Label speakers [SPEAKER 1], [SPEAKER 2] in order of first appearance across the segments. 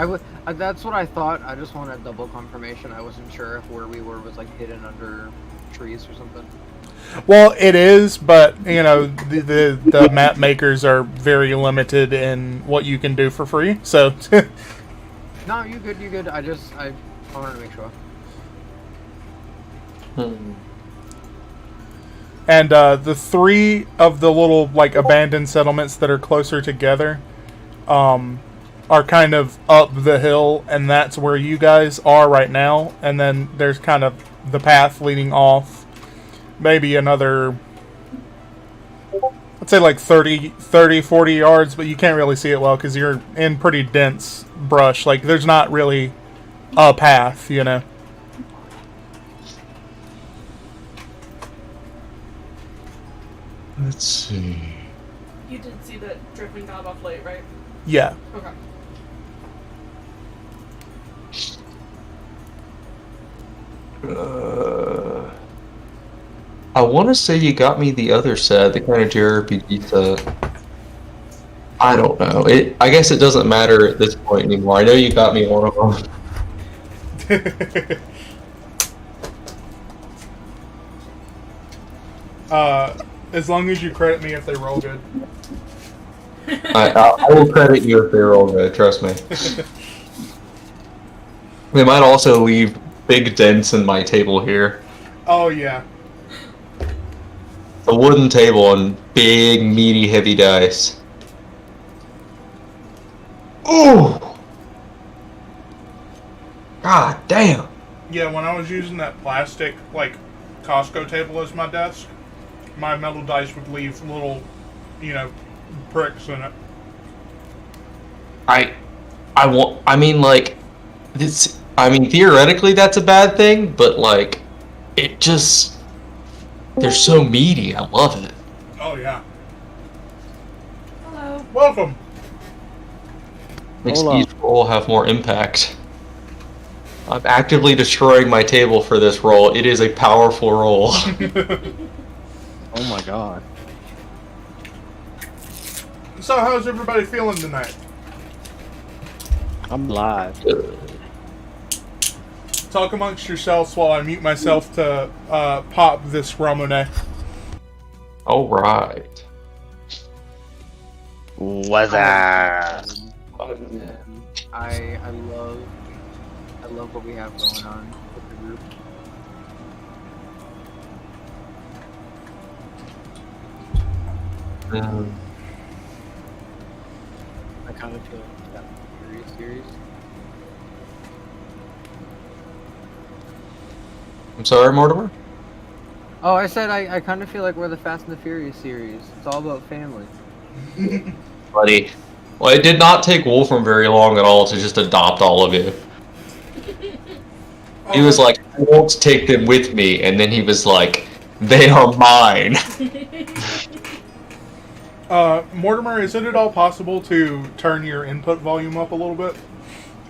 [SPEAKER 1] That's what I thought. I just wanted double confirmation. I wasn't sure if where we were was like hidden under trees or something.
[SPEAKER 2] Well, it is, but the map makers are very limited in what you can do for free. So,
[SPEAKER 1] No, you good, you good. I wanted to make sure.
[SPEAKER 2] and the three of the little like abandoned settlements that are closer together, are kind of up the hill, and that's where you guys are right now. And then there's kind of the path leading off, maybe another, let's say like 40 yards, but you can't really see it well because you're in pretty dense brush. Like, there's not really a path,
[SPEAKER 3] Let's see.
[SPEAKER 4] You did see that Dripping got off late, right?
[SPEAKER 2] Yeah.
[SPEAKER 4] Okay.
[SPEAKER 3] I want to say you got me the other set, the kind of JRPG set. I don't know. I guess it doesn't matter at this point anymore. I know you got me one of them.
[SPEAKER 2] As long as you credit me if they roll good.
[SPEAKER 3] I will credit you if they roll good, trust me. They might also leave big dents in my table here.
[SPEAKER 2] Oh, yeah.
[SPEAKER 3] A wooden table and big, meaty, heavy dice. Ooh! God damn!
[SPEAKER 2] Yeah, when I was using that plastic, like, Costco table as my desk, my metal dice would leave little, pricks in it.
[SPEAKER 3] Theoretically that's a bad thing, but, like, it just... They're so meaty, I love it.
[SPEAKER 2] Oh, yeah.
[SPEAKER 4] Hello.
[SPEAKER 2] Welcome.
[SPEAKER 3] Makes each roll have more impact. I'm actively destroying my table for this roll. It is a powerful roll.
[SPEAKER 5] Oh my god.
[SPEAKER 2] So, how's everybody feeling tonight?
[SPEAKER 5] I'm live.
[SPEAKER 2] Talk amongst yourselves while I mute myself to pop this Ramune.
[SPEAKER 3] Alright.
[SPEAKER 5] What's that?
[SPEAKER 1] I love what we have going on with the group. I kind of feel like that Furious series.
[SPEAKER 3] I'm sorry, Mortimer?
[SPEAKER 1] Oh, I said I kind of feel like we're the Fast and the Furious series. It's all about family.
[SPEAKER 3] Buddy. Well, it did not take Wolfram very long at all to just adopt all of you. He was like, I won't take them with me, and then he was like, they are mine.
[SPEAKER 2] Mortimer, is it at all possible to turn your input volume up a little bit?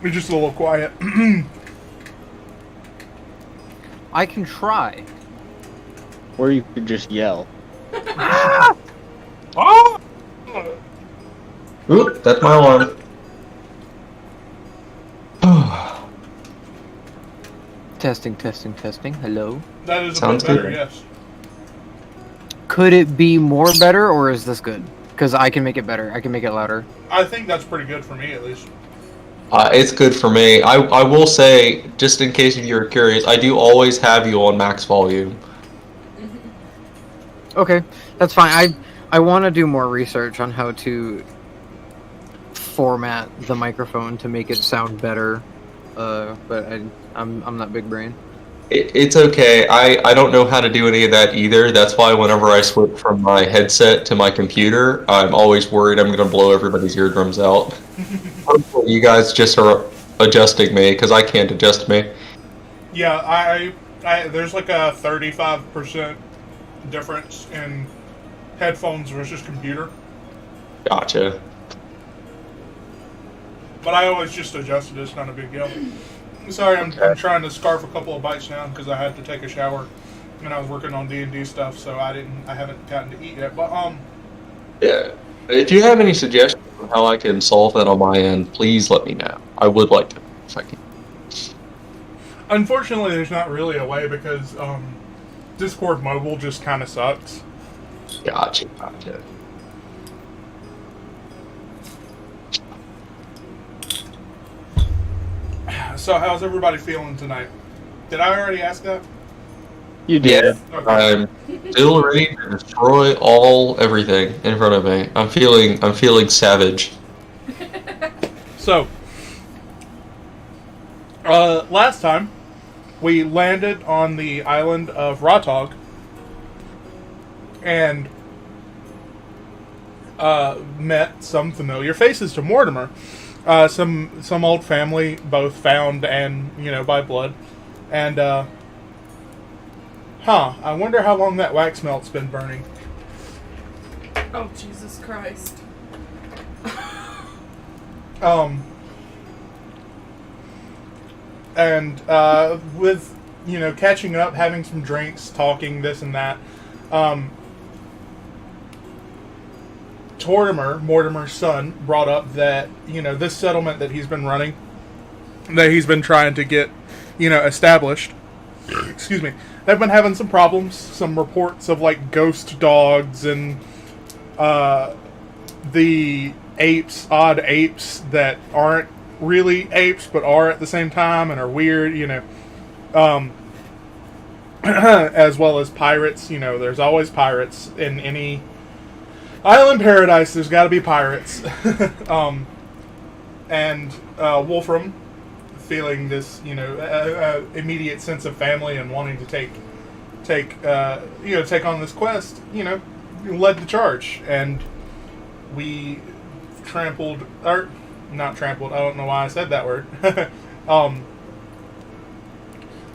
[SPEAKER 2] You're just a little quiet.
[SPEAKER 1] I can try.
[SPEAKER 5] Or you could just yell.
[SPEAKER 3] Oop, that's my alarm.
[SPEAKER 1] Testing, testing, testing. Hello.
[SPEAKER 2] That is a
[SPEAKER 3] Sounds
[SPEAKER 2] bit better,
[SPEAKER 3] good.
[SPEAKER 2] yes.
[SPEAKER 1] Could it be more better, or is this good? Because I can make it better. I can make it louder.
[SPEAKER 2] I think that's pretty good for me, at least.
[SPEAKER 3] It's good for me. I will say, just in case you're curious, I do always have you on max volume.
[SPEAKER 1] Okay, that's fine. I want to do more research on how to format the microphone to make it sound better. But I'm not big brain.
[SPEAKER 3] It's okay. I don't know how to do any of that either. That's why whenever I switch from my headset to my computer, I'm always worried I'm going to blow everybody's eardrums out. Hopefully you guys just are adjusting me, because I can't adjust me.
[SPEAKER 2] Yeah, I there's like a 35% difference in headphones versus computer.
[SPEAKER 3] Gotcha.
[SPEAKER 2] But I always just adjust it. It's not a big deal. Sorry, I'm trying to scarf a couple of bites now because I had to take a shower and I was working on D&D stuff, so I haven't gotten to eat yet. But
[SPEAKER 3] Yeah. If you have any suggestions how I can solve that on my end, please let me know. I would like to, if I can.
[SPEAKER 2] Unfortunately, there's not really a way because Discord Mobile just kind of sucks.
[SPEAKER 3] Gotcha.
[SPEAKER 2] So, how's everybody feeling tonight? Did I already ask that?
[SPEAKER 5] You did.
[SPEAKER 3] Yeah, I'm still ready to destroy everything in front of me. I'm feeling savage.
[SPEAKER 2] So, last time we landed on the island of Rotog and met some familiar faces to Mortimer. Some old family, both found and, by blood. And, I wonder how long that wax melt's been burning.
[SPEAKER 4] Oh, Jesus Christ.
[SPEAKER 2] And with, catching up, having some drinks, talking, this and that, Mortimer's son, brought up that, this settlement that he's been running, that he's been trying to get, established, excuse me, they've been having some problems, some reports of, ghost dogs and, the odd apes that aren't really apes, but are at the same time and are weird, as well as pirates. There's always pirates in any island paradise. There's got to be pirates. And Wolfram, feeling this, immediate sense of family and wanting to take on this quest, led the charge, and we not trampled, I don't know why I said that word,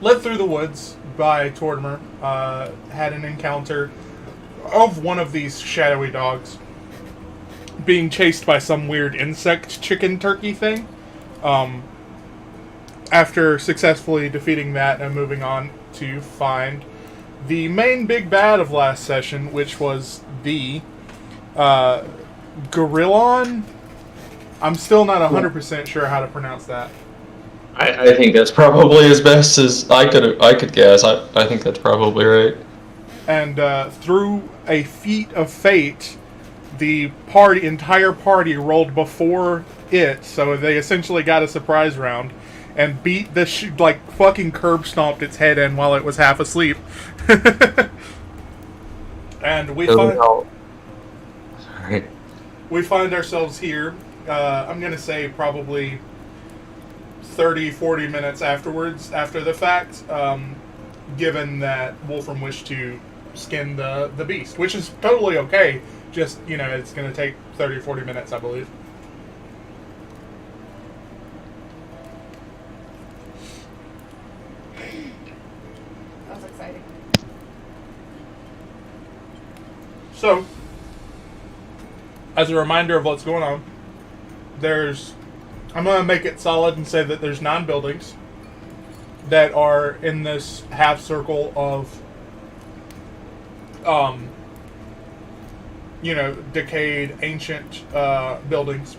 [SPEAKER 2] led through the woods by Tortimer, had an encounter of one of these shadowy dogs being chased by some weird insect chicken turkey thing. After successfully defeating that and moving on to find the main big bad of last session, which was the Gorillon. I'm still not 100% sure how to pronounce that.
[SPEAKER 3] I think that's probably as best as I could guess. I think that's probably right.
[SPEAKER 2] And through a feat of fate, the entire party rolled before it, so they essentially got a surprise round and beat the fucking curb stomped its head in while it was half asleep. And we find ourselves here. I'm gonna say probably 30-40 minutes after the fact, given that Wolfram wished to skin the beast, which is totally okay. Just, it's going to take 30-40 minutes, I believe.
[SPEAKER 4] That was exciting.
[SPEAKER 2] So, as a reminder of what's going on, I'm going to make it solid and say that there's 9 buildings that are in this half circle of decayed, ancient buildings.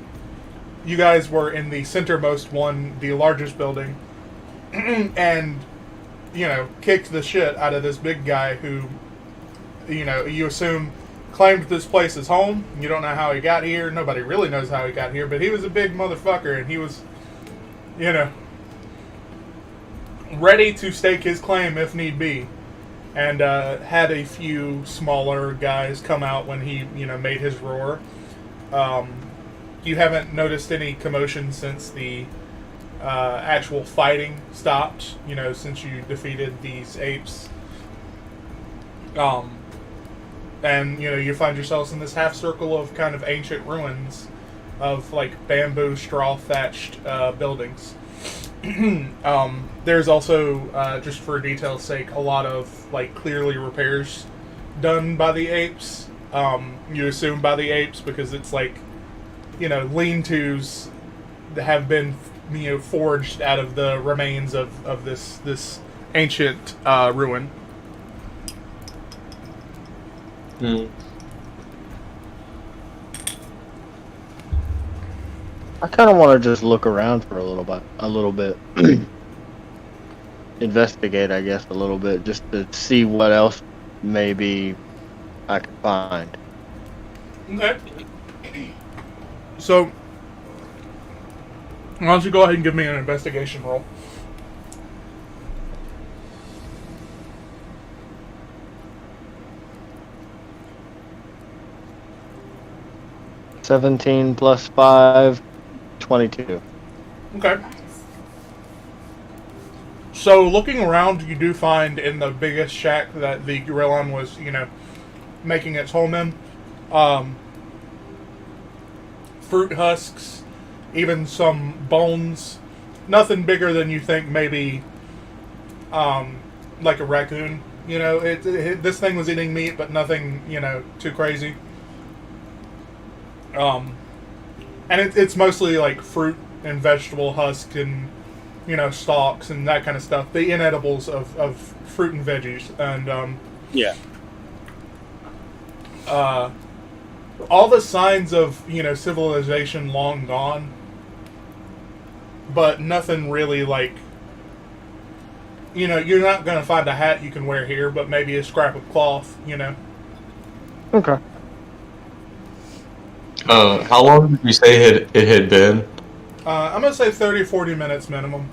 [SPEAKER 2] You guys were in the centermost one, the largest building, and, kicked the shit out of this big guy who, you assume claimed this place as home. You don't know how he got here. Nobody really knows how he got here, but he was a big motherfucker, and he was, ready to stake his claim if need be. And had a few smaller guys come out when he, made his roar. You haven't noticed any commotion since the actual fighting stopped, since you defeated these apes. And, you find yourselves in this half circle of kind of ancient ruins of, bamboo, straw-thatched buildings. There's also, just for detail's sake, a lot of, clearly repairs done by the apes. You assume by the apes because it's, lean-tos that have been, forged out of the remains of this ancient ruin.
[SPEAKER 5] I kind of want to just look around for a little bit. Investigate, I guess, a little bit, just to see what else maybe I can find.
[SPEAKER 2] Okay. So, why don't you go ahead and give me an investigation roll?
[SPEAKER 5] $17 plus 5, 22.
[SPEAKER 2] Okay.
[SPEAKER 4] Nice.
[SPEAKER 2] So, looking around, you do find in the biggest shack that the Gorillon was, making its home in, fruit husks, even some bones. Nothing bigger than you think maybe, like a raccoon. This thing was eating meat, but nothing, too crazy. And it's mostly like fruit and vegetable husk and, stalks and that kind of stuff. The inedibles of fruit and veggies. And,
[SPEAKER 5] Yeah.
[SPEAKER 2] all the signs of, civilization long gone. But nothing really like, you're not going to find a hat you can wear here, but maybe a scrap of cloth,
[SPEAKER 5] Okay.
[SPEAKER 3] How long did you say it had been?
[SPEAKER 2] I'm going to say 30, 40 minutes minimum.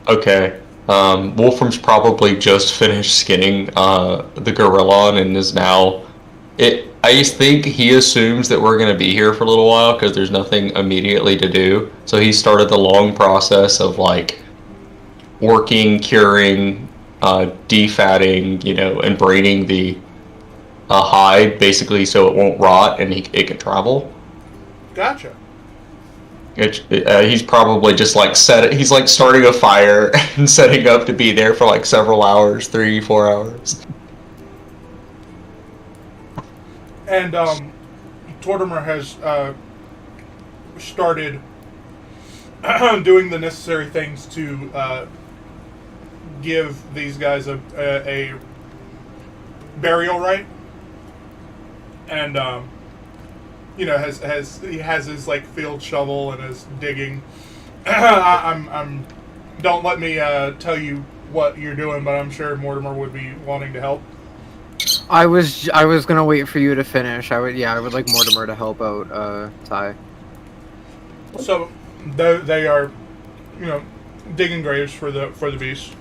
[SPEAKER 3] Okay. Wolfram's probably just finished skinning the Gorillon and is now. I think he assumes that we're going to be here for a little while because there's nothing immediately to do. So he started the long process of like working, curing, defatting, and braining the hide basically so it won't rot and it can travel.
[SPEAKER 2] Gotcha.
[SPEAKER 3] He's probably just like he's like starting a fire and setting up to be there for like several hours, 3-4 hours.
[SPEAKER 2] And Tortimer has started doing the necessary things to give these guys a burial rite, and he has his like field shovel and is digging. I'm don't let me tell you what you're doing, but I'm sure Mortimer would be wanting to help.
[SPEAKER 1] I was gonna wait for you to finish. I would like Mortimer to help out Ty.
[SPEAKER 2] So they are, digging graves for the beast,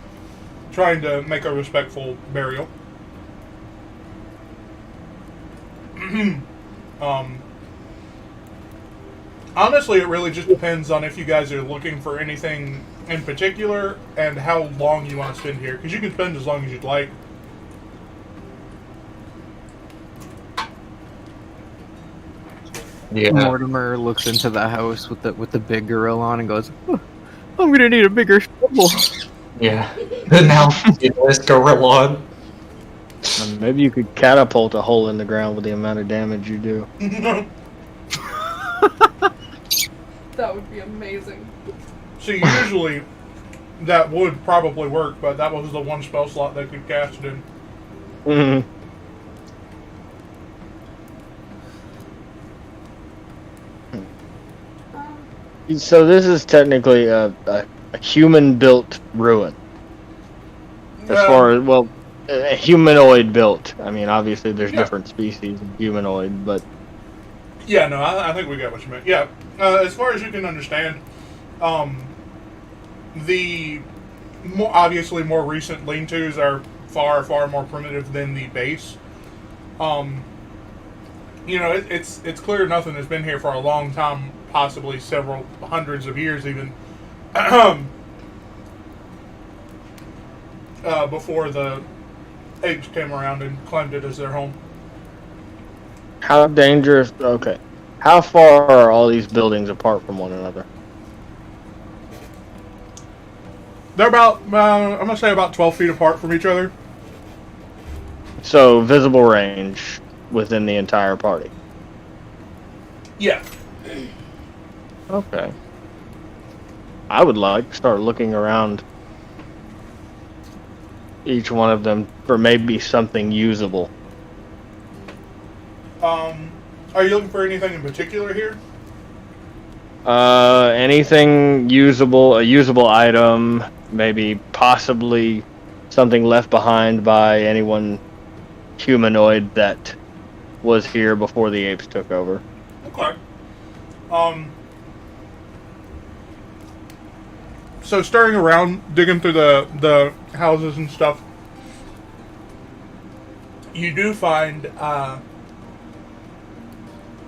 [SPEAKER 2] trying to make a respectful burial. Honestly, it really just depends on if you guys are looking for anything in particular and how long you want to spend here. Because you can spend as long as you'd like.
[SPEAKER 3] Yeah.
[SPEAKER 1] Mortimer looks into the house with the big gorilla on and goes, "Oh, I'm gonna need a bigger shovel."
[SPEAKER 3] Yeah. Now this Gorillon.
[SPEAKER 5] Maybe you could catapult a hole in the ground with the amount of damage you do.
[SPEAKER 4] That would be amazing.
[SPEAKER 2] See, usually that would probably work, but that was the one spell slot they could cast it in.
[SPEAKER 5] Mm-hmm. So this is technically a human-built ruin. As far as, well, a humanoid built. I mean, obviously there's different species of humanoid, but...
[SPEAKER 2] Yeah, no, I think we got what you meant. Yeah, as far as you can understand, the obviously more recent lean-tos are far, far more primitive than the base. It's clear nothing has been here for a long time, possibly several hundreds of years even, before the apes came around and claimed it as their home.
[SPEAKER 5] How dangerous... Okay. How far are all these buildings apart from one another?
[SPEAKER 2] They're about, I'm going to say about 12 feet apart from each other.
[SPEAKER 5] So, visible range within the entire party.
[SPEAKER 2] Yeah.
[SPEAKER 5] Okay. I would like to start looking around each one of them for maybe something usable.
[SPEAKER 2] Are you looking for anything in particular here?
[SPEAKER 5] Anything usable, a usable item, maybe possibly something left behind by anyone humanoid that was here before the apes took over.
[SPEAKER 2] Okay. So stirring around, digging through the houses and stuff, you do find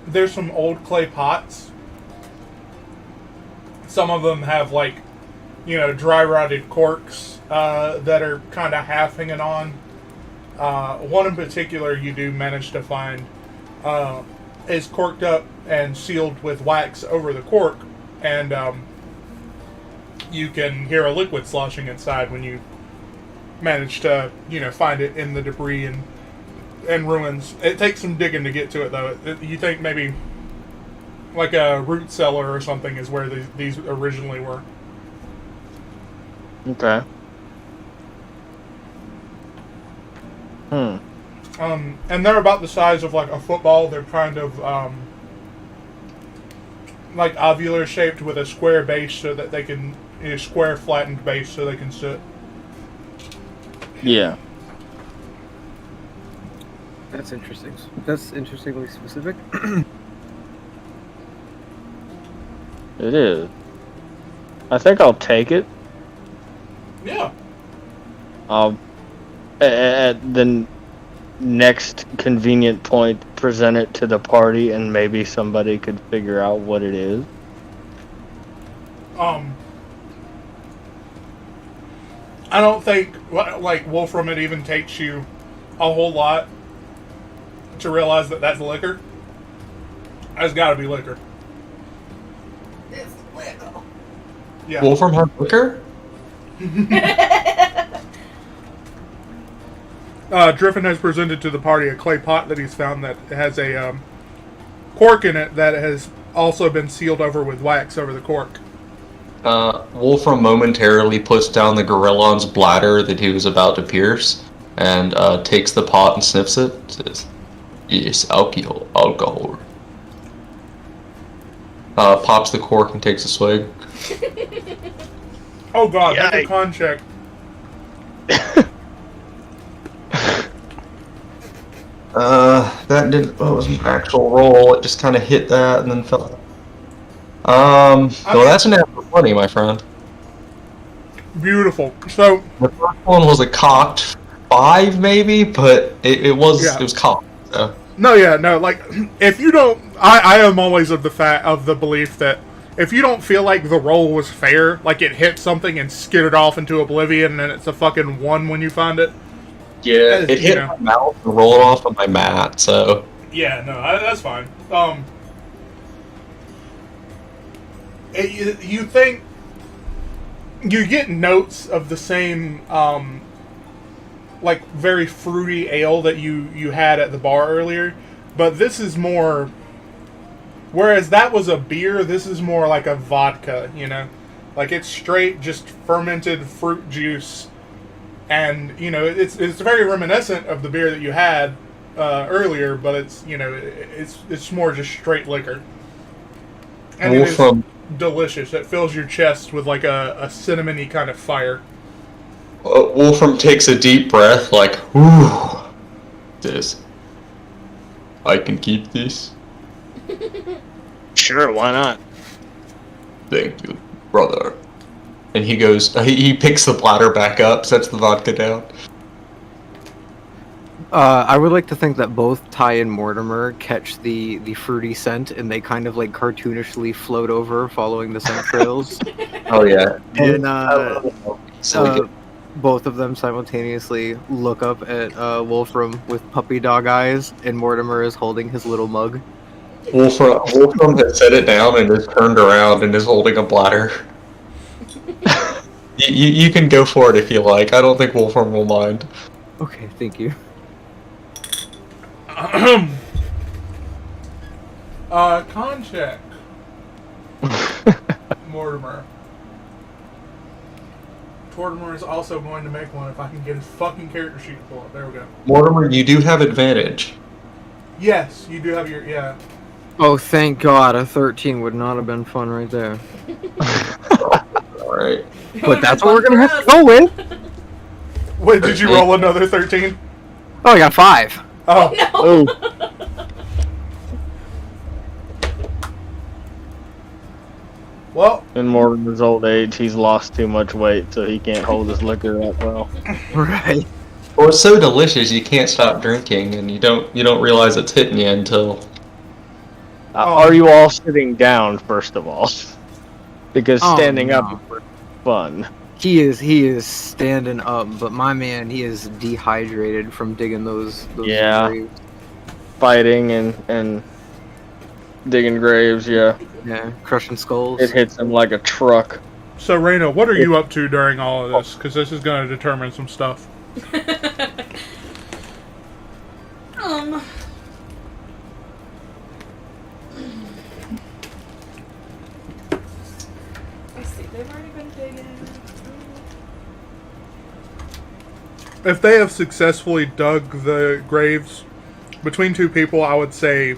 [SPEAKER 2] there's some old clay pots. Some of them have dry rotted corks that are kind of half hanging on. One in particular you do manage to find is corked up and sealed with wax over the cork, and you can hear a liquid sloshing inside when you manage to find it in the debris and ruins. It takes some digging to get to it, though. You think maybe like a root cellar or something is where these originally were.
[SPEAKER 5] Okay.
[SPEAKER 2] And they're about the size of like a football. They're kind of like ovular shaped with a square base so that they can square flattened base so they can sit.
[SPEAKER 5] Yeah.
[SPEAKER 6] That's interesting. That's interestingly specific.
[SPEAKER 5] It is. I think I'll take it.
[SPEAKER 2] Yeah.
[SPEAKER 5] I'll, at the next convenient point, present it to the party, and maybe somebody could figure out what it is.
[SPEAKER 2] I don't think like Wolfram, it even takes you a whole lot to realize that that's liquor. That's got to be liquor.
[SPEAKER 4] It's liquor.
[SPEAKER 2] Yeah.
[SPEAKER 3] Wolfram had liquor?
[SPEAKER 2] Driffin has presented to the party a clay pot that he's found that has a cork in it that has also been sealed over with wax over the cork.
[SPEAKER 3] Wolfram momentarily puts down the gorillon's bladder that he was about to pierce, and takes the pot and sniffs it. Says, "Yes, alcohol. Pops the cork and takes a swig.
[SPEAKER 2] Oh god,
[SPEAKER 5] Yikes.
[SPEAKER 2] make a con check.
[SPEAKER 3] That didn't. Well, it was an actual roll. It just kind of hit that and then fell. Well, that's an natural 20, my friend.
[SPEAKER 2] Beautiful. So
[SPEAKER 3] The first one was a cocked 5, maybe, but it was cocked. So.
[SPEAKER 2] no, like if you don't, I am always of the belief that if you don't feel like the roll was fair, like it hit something and skidded off into oblivion, and it's a fucking 1 when you find it.
[SPEAKER 3] Yeah, it hit my mouth and rolled off of my mat, so...
[SPEAKER 2] Yeah, no, that's fine. You think you get notes of the same, like very fruity ale that you had at the bar earlier, but this is more. Whereas that was a beer, this is more like a vodka. Like it's straight, just fermented fruit juice. And it's very reminiscent of the beer that you had earlier, but it's it's more just straight liquor, and it is delicious. It fills your chest with like a cinnamony kind of fire.
[SPEAKER 3] Wolfram takes a deep breath, like, whew. This. I can keep this.
[SPEAKER 5] Sure, why not?
[SPEAKER 3] Thank you, brother. And he goes, he picks the bladder back up, sets the vodka down.
[SPEAKER 6] I would like to think that both Ty and Mortimer catch the fruity scent, and they kind of like cartoonishly float over, following the scent trails.
[SPEAKER 3] Oh yeah.
[SPEAKER 6] And
[SPEAKER 3] So
[SPEAKER 6] both of them simultaneously look up at Wolfram with puppy dog eyes, and Mortimer is holding his little mug.
[SPEAKER 3] Wolfram has set it down and is turned around and is holding a bladder. You can go for it if you like. I don't think Wolfram will mind.
[SPEAKER 6] Okay, thank you.
[SPEAKER 2] Con check. Mortimer. Mortimer is also going to make one if I can get his fucking character sheet to pull up. There we go.
[SPEAKER 3] Mortimer, you do have advantage.
[SPEAKER 2] Yes, you do have your
[SPEAKER 6] Oh, thank God! A 13 would not have been fun right there.
[SPEAKER 3] All right.
[SPEAKER 6] But that's what we're gonna have to go with.
[SPEAKER 2] Wait, did you roll another 13?
[SPEAKER 6] Oh, I got 5.
[SPEAKER 2] Oh,
[SPEAKER 4] No.
[SPEAKER 5] Oh,
[SPEAKER 2] well,
[SPEAKER 5] in Mortimer's old age, he's lost too much weight, so he can't hold his liquor that well.
[SPEAKER 6] Right.
[SPEAKER 3] Well, it's so delicious you can't stop drinking, and you don't realize it's hitting you until.
[SPEAKER 2] Oh.
[SPEAKER 5] Are you all sitting down, first of all? Because
[SPEAKER 6] Oh,
[SPEAKER 5] standing
[SPEAKER 6] no.
[SPEAKER 5] up is fun.
[SPEAKER 6] He is standing up, but my man, he is dehydrated from digging those
[SPEAKER 5] Yeah.
[SPEAKER 6] graves.
[SPEAKER 5] Fighting and digging graves, yeah.
[SPEAKER 6] Yeah, crushing skulls.
[SPEAKER 5] It hits him like a truck.
[SPEAKER 2] so Raina, what are you up to during all of this? Because this is going to determine some stuff.
[SPEAKER 4] Let's see, they've already been digging.
[SPEAKER 2] If they have successfully dug the graves between two people, I would say.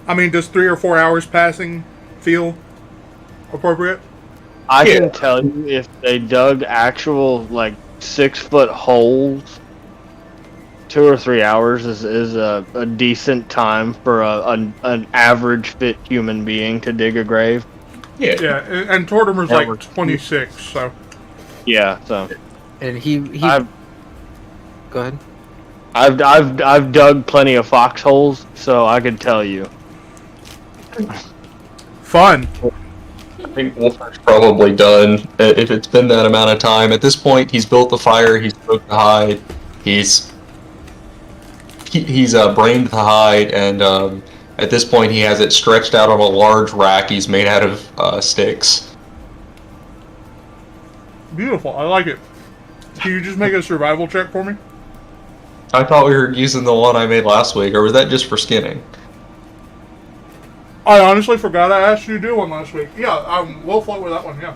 [SPEAKER 2] I mean, does 3 or 4 hours passing feel appropriate?
[SPEAKER 5] I
[SPEAKER 3] Yeah.
[SPEAKER 5] can tell you if they dug actual, like, 6-foot holes, 2 or 3 hours is a decent time for an average fit human being to dig a grave.
[SPEAKER 3] Yeah.
[SPEAKER 2] Yeah, and Tortimer's
[SPEAKER 5] That
[SPEAKER 2] like
[SPEAKER 5] works.
[SPEAKER 2] 26, so.
[SPEAKER 5] Yeah, so
[SPEAKER 6] And he
[SPEAKER 5] I've
[SPEAKER 6] go ahead.
[SPEAKER 5] I've dug plenty of foxholes, so I could tell you.
[SPEAKER 2] Fun.
[SPEAKER 3] I think Wolf's probably done. If it's been that amount of time, at this point, he's built the fire. He's smoked the hide. He's brained the hide, and at this point, he has it stretched out on a large rack. He's made out of sticks.
[SPEAKER 2] Beautiful. I like it. Can you just make a survival check for me?
[SPEAKER 3] I thought we were using the one I made last week, or was that just for skinning?
[SPEAKER 2] I honestly forgot I asked you to do one last week. Yeah, we'll float with that one, yeah.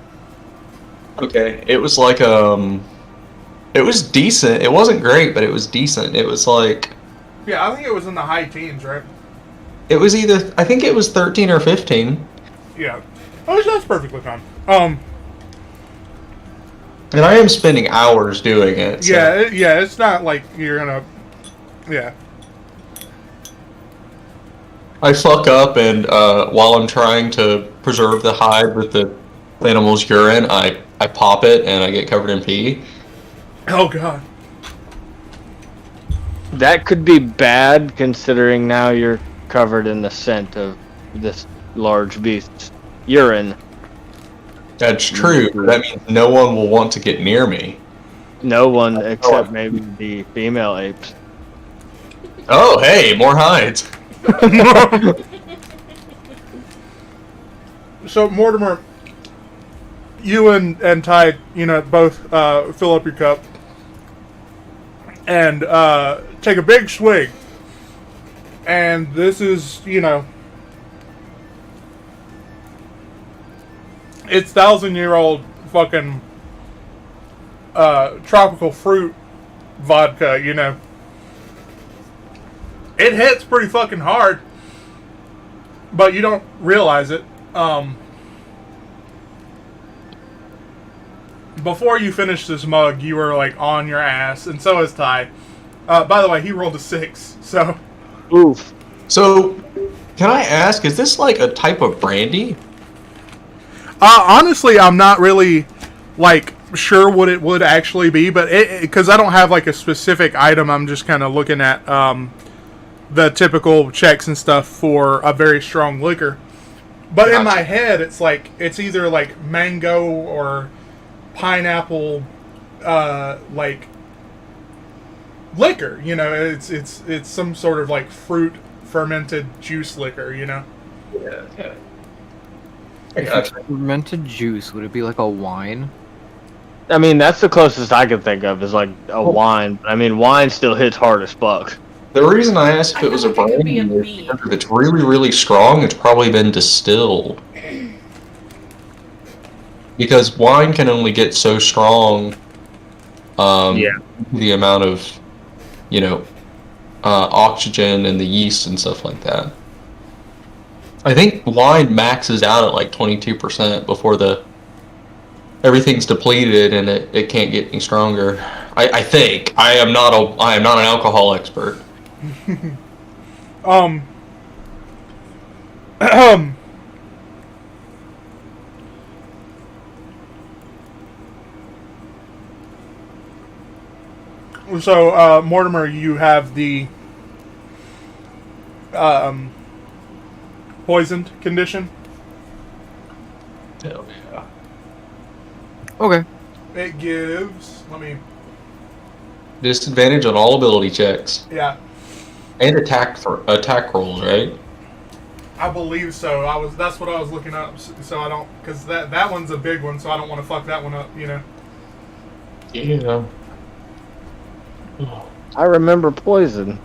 [SPEAKER 3] Okay, it was like it was decent. It wasn't great, but it was decent. It was like
[SPEAKER 2] Yeah, I think it was in the high teens, right?
[SPEAKER 3] it was either I think it was 13 or 15.
[SPEAKER 2] Yeah. Oh, that's perfectly fine.
[SPEAKER 3] And I am spending hours doing it. So.
[SPEAKER 2] Yeah, it's not like you're gonna. Yeah.
[SPEAKER 3] I fuck up, and while I'm trying to preserve the hide with the animal's urine, I pop it, and I get covered in pee.
[SPEAKER 2] Oh god.
[SPEAKER 5] That could be bad considering now you're covered in the scent of this large beast's urine.
[SPEAKER 3] That's true. But that means no one will want to get near me.
[SPEAKER 5] No one except maybe the female apes.
[SPEAKER 3] Oh, hey, more hides.
[SPEAKER 2] So Mortimer, you and Ty, both fill up your cup and take a big swig. And this is, it's 1,000-year-old fucking tropical fruit vodka, It hits pretty fucking hard, but you don't realize it. Before you finish this mug, you were like on your ass, and so is Ty. By the way, he rolled a 6, so.
[SPEAKER 5] Oof.
[SPEAKER 3] So, can I ask, is this like a type of brandy?
[SPEAKER 2] Honestly, I'm not really like sure what it would actually be, but because I don't have like a specific item, I'm just kind of looking at the typical checks and stuff for a very strong liquor. But in my head, it's either like mango or pineapple, like liquor. It's some sort of like fruit fermented juice liquor.
[SPEAKER 3] Yeah. I gotcha.
[SPEAKER 6] Fermented juice, would it be like a wine?
[SPEAKER 5] I mean, that's the closest I could think of is like a wine. I mean, wine still hits hard as fuck.
[SPEAKER 3] The reason I asked if it was a
[SPEAKER 4] I thought it could be
[SPEAKER 3] brandy
[SPEAKER 4] a
[SPEAKER 3] is
[SPEAKER 4] mead.
[SPEAKER 3] because if it's really, really strong, it's probably been distilled. Because wine can only get so strong,
[SPEAKER 5] Yeah.
[SPEAKER 3] the amount of, oxygen and the yeast and stuff like that. I think wine maxes out at like 22% before everything's depleted and it can't get any stronger. I think. I am not an alcohol expert.
[SPEAKER 2] So, Mortimer, you have the poisoned condition.
[SPEAKER 3] Hell yeah.
[SPEAKER 6] Okay.
[SPEAKER 2] It gives. Let me.
[SPEAKER 3] Disadvantage on all ability checks
[SPEAKER 2] Yeah,
[SPEAKER 3] and attack rolls, right?
[SPEAKER 2] I believe so. That's what I was looking up. So I don't, because that one's a big one. So I don't want to fuck that one up. You know.
[SPEAKER 3] Yeah.
[SPEAKER 5] I remember poison.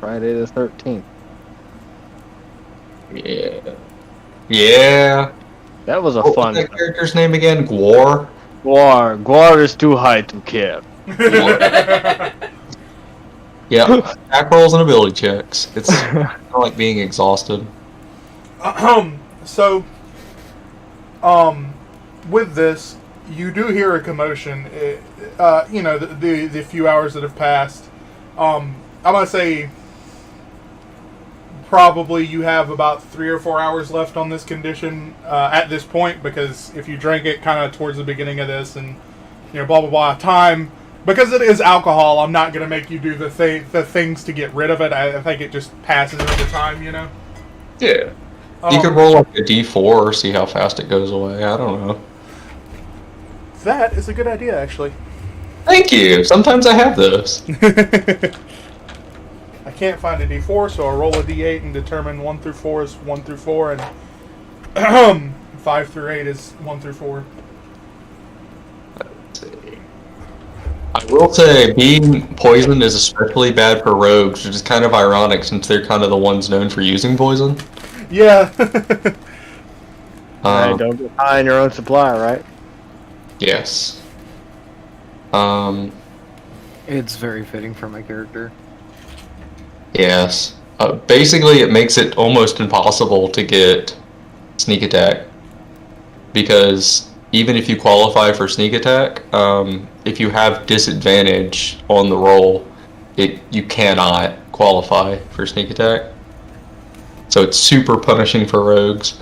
[SPEAKER 5] Friday the 13th.
[SPEAKER 3] Yeah. Yeah.
[SPEAKER 5] That was a
[SPEAKER 3] What
[SPEAKER 5] fun
[SPEAKER 3] was that character's name again? Gwar?
[SPEAKER 5] Guar. Guar is too high to kill.
[SPEAKER 3] Yeah. Attack rolls and ability checks. It's kind of like being exhausted.
[SPEAKER 2] So, with this, you do hear a commotion. You know, the few hours that have passed. I'm gonna say probably you have about 3 or 4 hours left on this condition at this point, because if you drink it kind of towards the beginning of this, and you know, blah blah blah, time, because it is alcohol, I'm not gonna make you do the things to get rid of it. I think it just passes over time, you know.
[SPEAKER 3] Yeah. You could roll like a d4, see how fast it goes away. I don't know.
[SPEAKER 2] That is a good idea, actually.
[SPEAKER 3] Thank you. Sometimes I have those.
[SPEAKER 2] I can't find a D4, so I roll a D8 and determine 1 through 4 is 1 through 4, and 5 through 8 is 1 through 4.
[SPEAKER 3] Let's see. I will say being poisoned is especially bad for rogues, which is kind of ironic since they're kind of the ones known for using poison.
[SPEAKER 2] Yeah.
[SPEAKER 5] Right, don't get high on your own supply, right?
[SPEAKER 3] Yes.
[SPEAKER 6] It's very fitting for my character.
[SPEAKER 3] Yes. Basically, it makes it almost impossible to get sneak attack. Because even if you qualify for sneak attack, if you have disadvantage on the roll, you cannot qualify for sneak attack. So it's super punishing for rogues.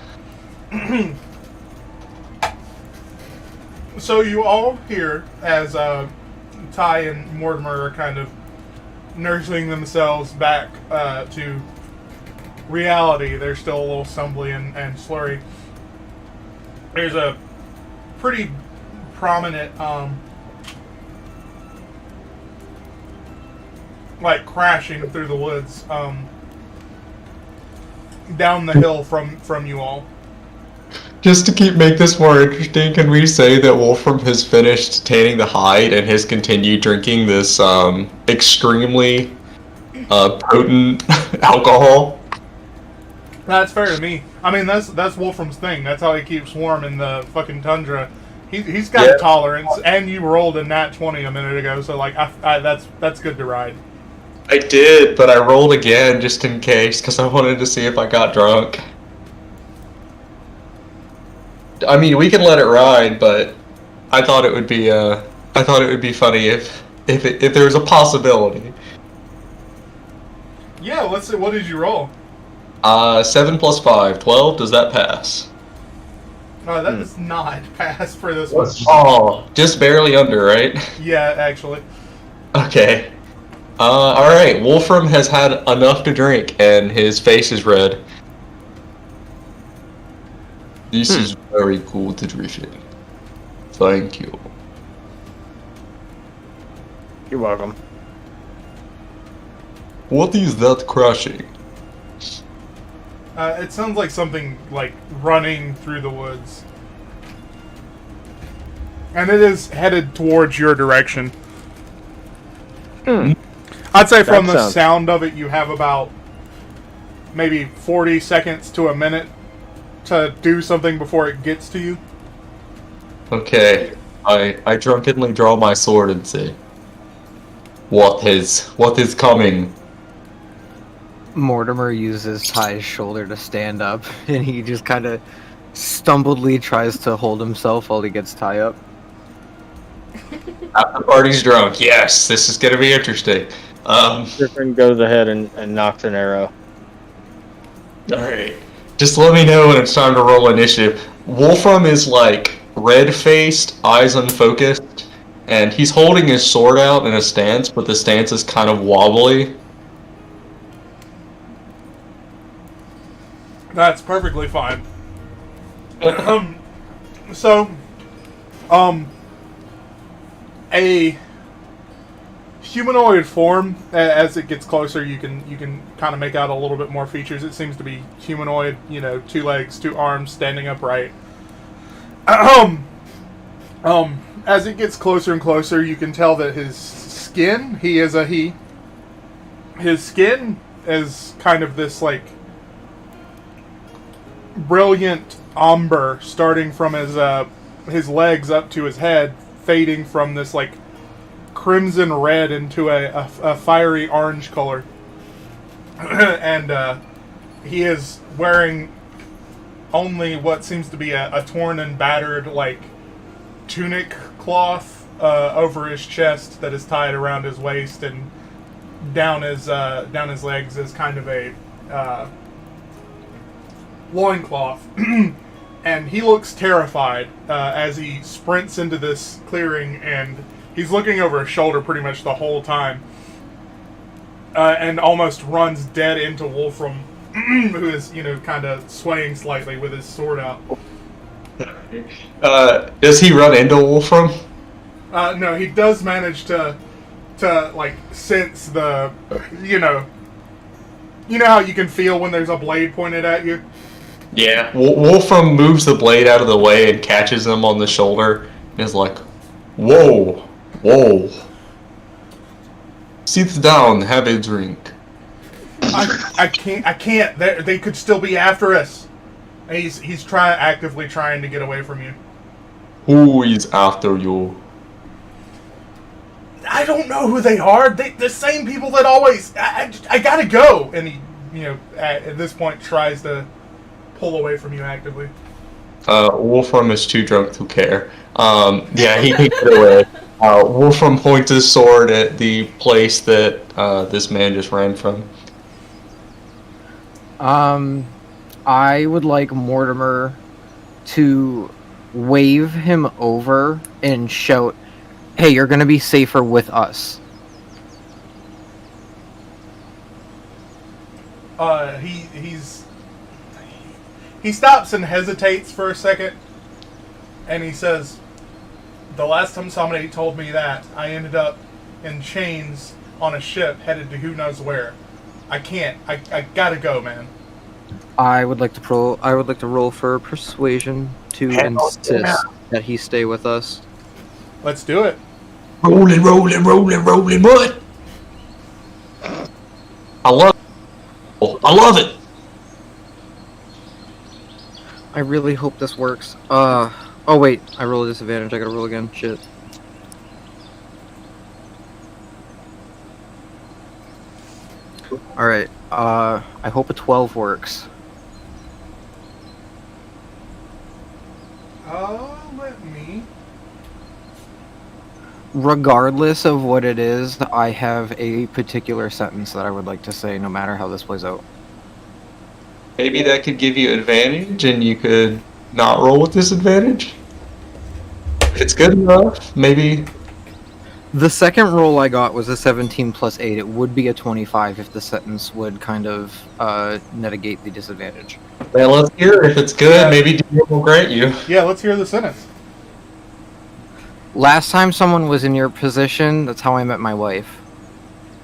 [SPEAKER 2] So you all hear as Ty and Mortimer are kind of nursing themselves back to reality. They're still a little stumbly and slurry. There's a pretty prominent like crashing through the woods down the hill from you all.
[SPEAKER 3] Just to make this more interesting, can we say that Wolfram has finished tanning the hide and has continued drinking this extremely potent alcohol?
[SPEAKER 2] That's fair to me. I mean, that's Wolfram's thing. That's how he keeps warm in the fucking tundra. He's got a tolerance, and you rolled a nat 20 a minute ago, so like that's good to ride.
[SPEAKER 3] I did, but I rolled again just in case because I wanted to see if I got drunk. I mean, we can let it ride, but I thought it would be funny if there was a possibility.
[SPEAKER 2] Yeah, let's see. What did you roll?
[SPEAKER 3] 7 plus 5, 12. Does that pass?
[SPEAKER 2] No, that does not pass for this one.
[SPEAKER 3] Oh, just barely under, right?
[SPEAKER 2] Yeah, actually.
[SPEAKER 3] Okay. All right. Wolfram has had enough to drink, and his face is red. This is very good to drink. Thank you.
[SPEAKER 5] You're welcome.
[SPEAKER 3] What is that crashing?
[SPEAKER 2] It sounds like something like running through the woods. And it is headed towards your direction. I'd say from the sound of it, you have about maybe 40 seconds to a minute to do something before it gets to you.
[SPEAKER 3] Okay. I drunkenly draw my sword and say, What is coming?
[SPEAKER 6] Mortimer uses Ty's shoulder to stand up, and he just kind of stumbledly tries to hold himself while he gets Ty up.
[SPEAKER 3] After the party's drunk. Yes, this is gonna be interesting.
[SPEAKER 5] Griffin goes ahead and knocks an arrow.
[SPEAKER 3] Alright. Just let me know when it's time to roll initiative. Wolfram is like red-faced, eyes unfocused, and he's holding his sword out in a stance, but the stance is kind of wobbly.
[SPEAKER 2] That's perfectly fine. A humanoid form. As it gets closer, you can kind of make out a little bit more features. It seems to be humanoid. 2 legs, 2 arms, standing upright. As it gets closer and closer, you can tell that his skin. He is a he. His skin is kind of this like brilliant umber, starting from his legs up to his head, fading from this like crimson red into a fiery orange color. And he is wearing only what seems to be a torn and battered like tunic cloth over his chest that is tied around his waist, and down his legs is kind of a loincloth. And he looks terrified as he sprints into this clearing, and he's looking over his shoulder pretty much the whole time, and almost runs dead into Wolfram, who is, kind of swaying slightly with his sword out.
[SPEAKER 3] Does he run into Wolfram?
[SPEAKER 2] No, he does manage to like sense the, you know how you can feel when there's a blade pointed at you?
[SPEAKER 3] Yeah. Wolfram moves the blade out of the way and catches him on the shoulder and is like, whoa. Sit down, have a drink.
[SPEAKER 2] I can't. They could still be after us. And he's actively trying to get away from you.
[SPEAKER 3] Who is after you?
[SPEAKER 2] I don't know who they are. The same people that always. I gotta go. And he, at this point, tries to pull away from you actively.
[SPEAKER 3] Wolfram is too drunk to care. Yeah, he can get away. Wolfram points his sword at the place that this man just ran from.
[SPEAKER 6] I would like Mortimer to wave him over and shout, "Hey, you're gonna be safer with us."
[SPEAKER 2] He stops and hesitates for a second, and he says, "The last time somebody told me that, I ended up in chains on a ship headed to who knows where. I can't. I gotta go, man."
[SPEAKER 6] I would like to roll for persuasion to insist that he stay with us.
[SPEAKER 2] Let's do it.
[SPEAKER 3] Rolling, mud. I love it.
[SPEAKER 6] I really hope this works. Oh wait, I rolled a disadvantage. I gotta roll again. Shit. Alright, I hope a 12 works.
[SPEAKER 2] Let me...
[SPEAKER 6] Regardless of what it is, I have a particular sentence that I would like to say no matter how this plays out.
[SPEAKER 3] Maybe that could give you advantage and you could not roll with disadvantage? If it's good enough, maybe...
[SPEAKER 6] The second roll I got was a 17 plus 8. It would be a 25 if the sentence would kind of negate the disadvantage.
[SPEAKER 3] Yeah, let's hear it. If it's good, maybe DM will grant you.
[SPEAKER 2] Yeah, let's hear the sentence.
[SPEAKER 6] Last time someone was in your position, that's how I met my wife.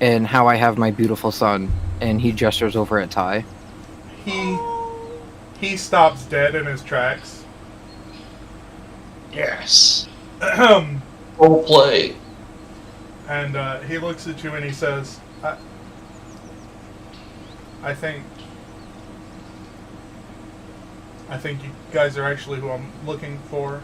[SPEAKER 6] And how I have my beautiful son. And he gestures over at Ty.
[SPEAKER 2] He stops dead in his tracks.
[SPEAKER 3] Yes. Role play.
[SPEAKER 2] And he looks at you and he says, I think you guys are actually who I'm looking for.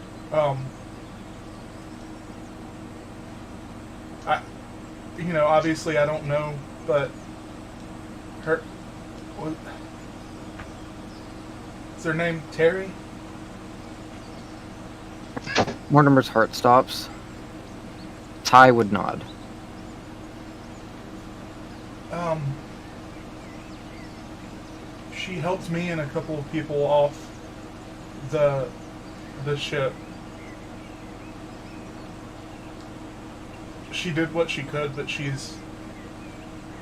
[SPEAKER 2] Obviously I don't know, but Is their name Terry?
[SPEAKER 6] Mortimer's heart stops. Ty would nod.
[SPEAKER 2] She helped me and a couple of people off the ship. She did what she could, but she's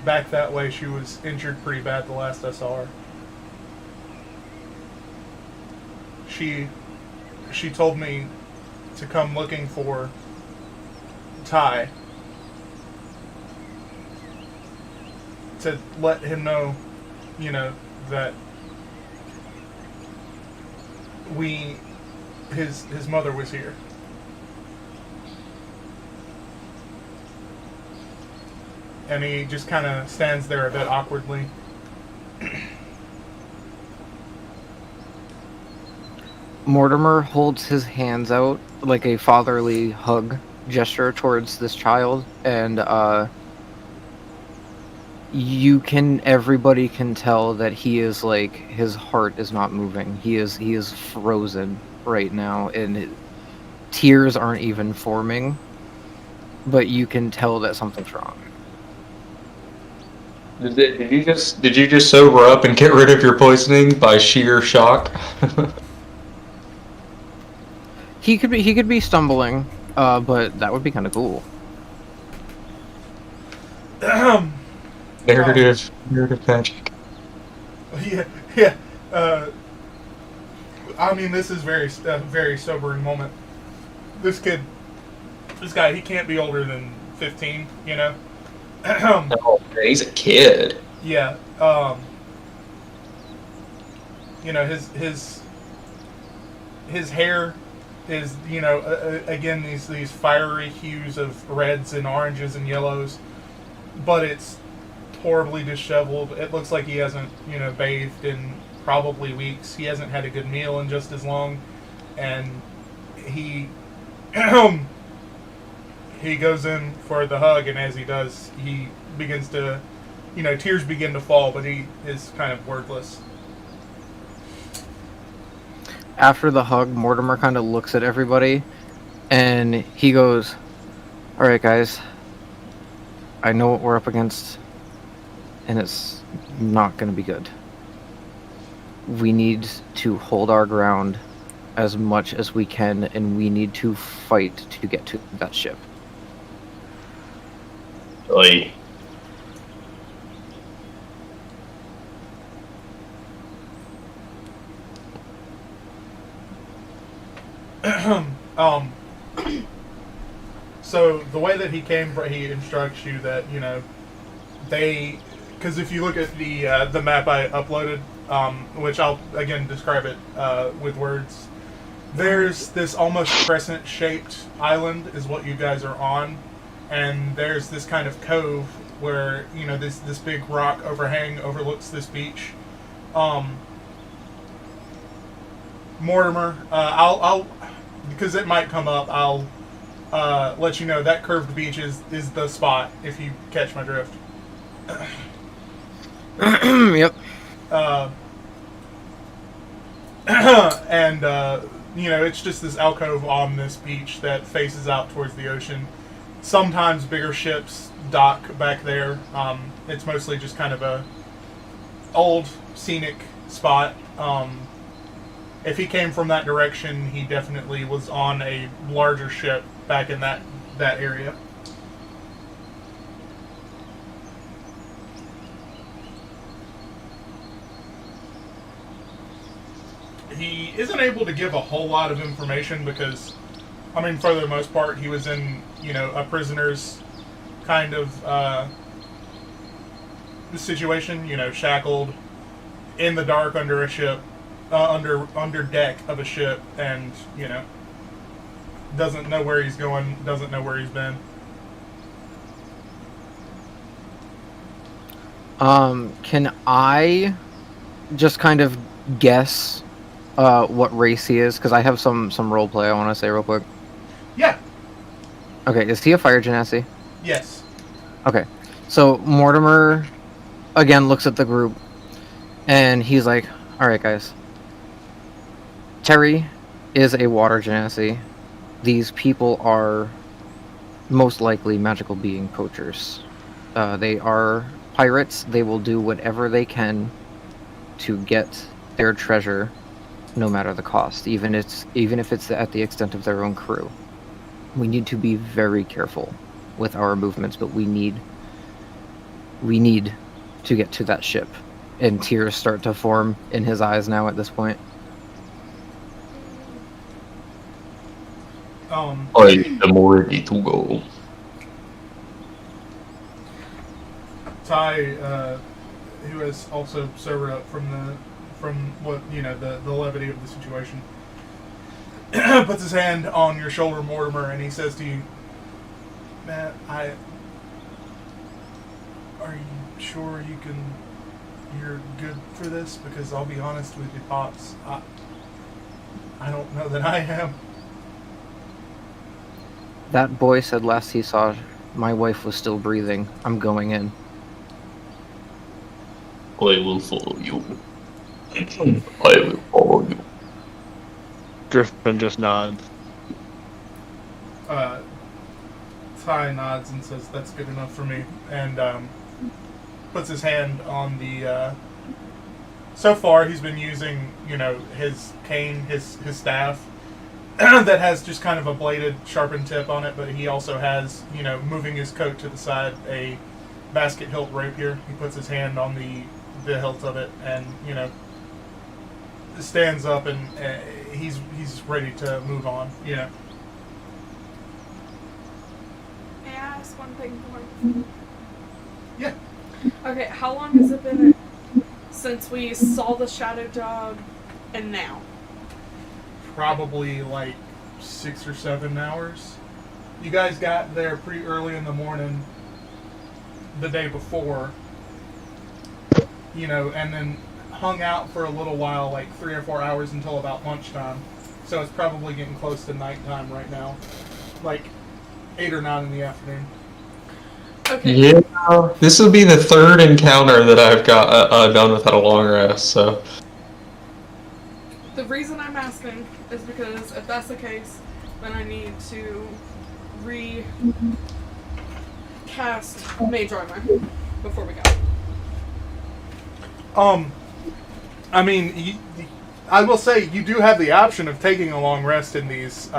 [SPEAKER 2] back that way. She was injured pretty bad the last I saw her. She told me to come looking for Ty, to let him know, you know, that his mother was here. And he just kind of stands there a bit awkwardly.
[SPEAKER 6] Mortimer holds his hands out like a fatherly hug gesture towards this child, and everybody can tell that he is like, his heart is not moving. He is frozen right now, and tears aren't even forming, but you can tell that something's wrong.
[SPEAKER 3] Did you just sober up and get rid of your poisoning by sheer shock?
[SPEAKER 6] He could be stumbling, but that would be kind of cool.
[SPEAKER 3] Narrative magic.
[SPEAKER 2] Yeah. I mean, this is very sobering moment. This guy, he can't be older than 15, you know?
[SPEAKER 3] Oh, man, he's a kid.
[SPEAKER 2] Yeah. You know, his hair is, you know, again, these fiery hues of reds and oranges and yellows, but it's horribly disheveled. It looks like he hasn't, you know, bathed in probably weeks. He hasn't had a good meal in just as long, and he he goes in for the hug, and as he does, he begins to, you know, tears begin to fall, but he is kind of wordless.
[SPEAKER 6] After the hug, Mortimer kind of looks at everybody, and he goes, "All right, guys, I know what we're up against, and it's not going to be good. We need to hold our ground as much as we can, and we need to fight to get to that ship."
[SPEAKER 3] Oy.
[SPEAKER 2] So the way that he instructs you that, you know, because if you look at the map I uploaded, which I'll again describe it with words, there's this almost crescent-shaped island is what you guys are on, and there's this kind of cove where, you know, this big rock overhang overlooks this beach. Mortimer, I'll because it might come up, I'll let you know that curved beach is the spot, if you catch my drift.
[SPEAKER 6] Yep.
[SPEAKER 2] And you know, it's just this alcove on this beach that faces out towards the ocean. Sometimes bigger ships dock back there. It's mostly just kind of a old scenic spot. If he came from that direction, he definitely was on a larger ship back in that area. He isn't able to give a whole lot of information because, I mean, for the most part, he was in, you know, a prisoner's kind of situation, you know, shackled in the dark under a ship, under deck of a ship, and, you know, doesn't know where he's going, doesn't know where he's been.
[SPEAKER 6] Can I just kind of guess what race he is? Because I have some roleplay I want to say real quick.
[SPEAKER 2] Yeah.
[SPEAKER 6] Okay, is he a fire genasi?
[SPEAKER 2] Yes.
[SPEAKER 6] Okay, so Mortimer again looks at the group, And he's like, alright, guys. Terry is a water genasi. These people are most likely magical being poachers. They are pirates. They will do whatever they can to get their treasure, no matter the cost, even if it's at the extent of their own crew. We need to be very careful with our movements, but we need to get to that ship. And tears start to form in his eyes now at this point.
[SPEAKER 3] I am ready to go.
[SPEAKER 2] Ty, who has also sobered up from what the levity of the situation, puts his hand on your shoulder, Mortimer, and he says to you, "Matt, are you sure you're good for this? Because I'll be honest with you, Pops, I don't know that I am."
[SPEAKER 6] That boy said last he saw my wife was still breathing. I'm going in.
[SPEAKER 3] I will follow you. I will follow you.
[SPEAKER 5] Driftman just nods.
[SPEAKER 2] Ty nods and says, "That's good enough for me," and puts his hand on the. So far, he's been using, his cane, his staff, that has just kind of a bladed, sharpened tip on it, but he also has, moving his coat to the side, a basket hilt rapier. He puts his hand on the hilt of it, and stands up, and he's ready to move on.
[SPEAKER 4] May I ask one thing more?
[SPEAKER 2] Yeah.
[SPEAKER 4] Okay, how long has it been since we saw the shadow dog and now?
[SPEAKER 2] Probably like 6 or 7 hours. You guys got there pretty early in the morning the day before, and then hung out for a little while, like 3 or 4 hours until about lunchtime. So it's probably getting close to nighttime right now, like 8 or 9 in the afternoon.
[SPEAKER 4] Okay.
[SPEAKER 3] Yeah, this will be the third encounter that I've got done without a long rest. So
[SPEAKER 4] The reason I'm asking is because if that's the case, then I need to recast Mage Armor before we go.
[SPEAKER 2] I mean, I will say you do have the option of taking a long rest in these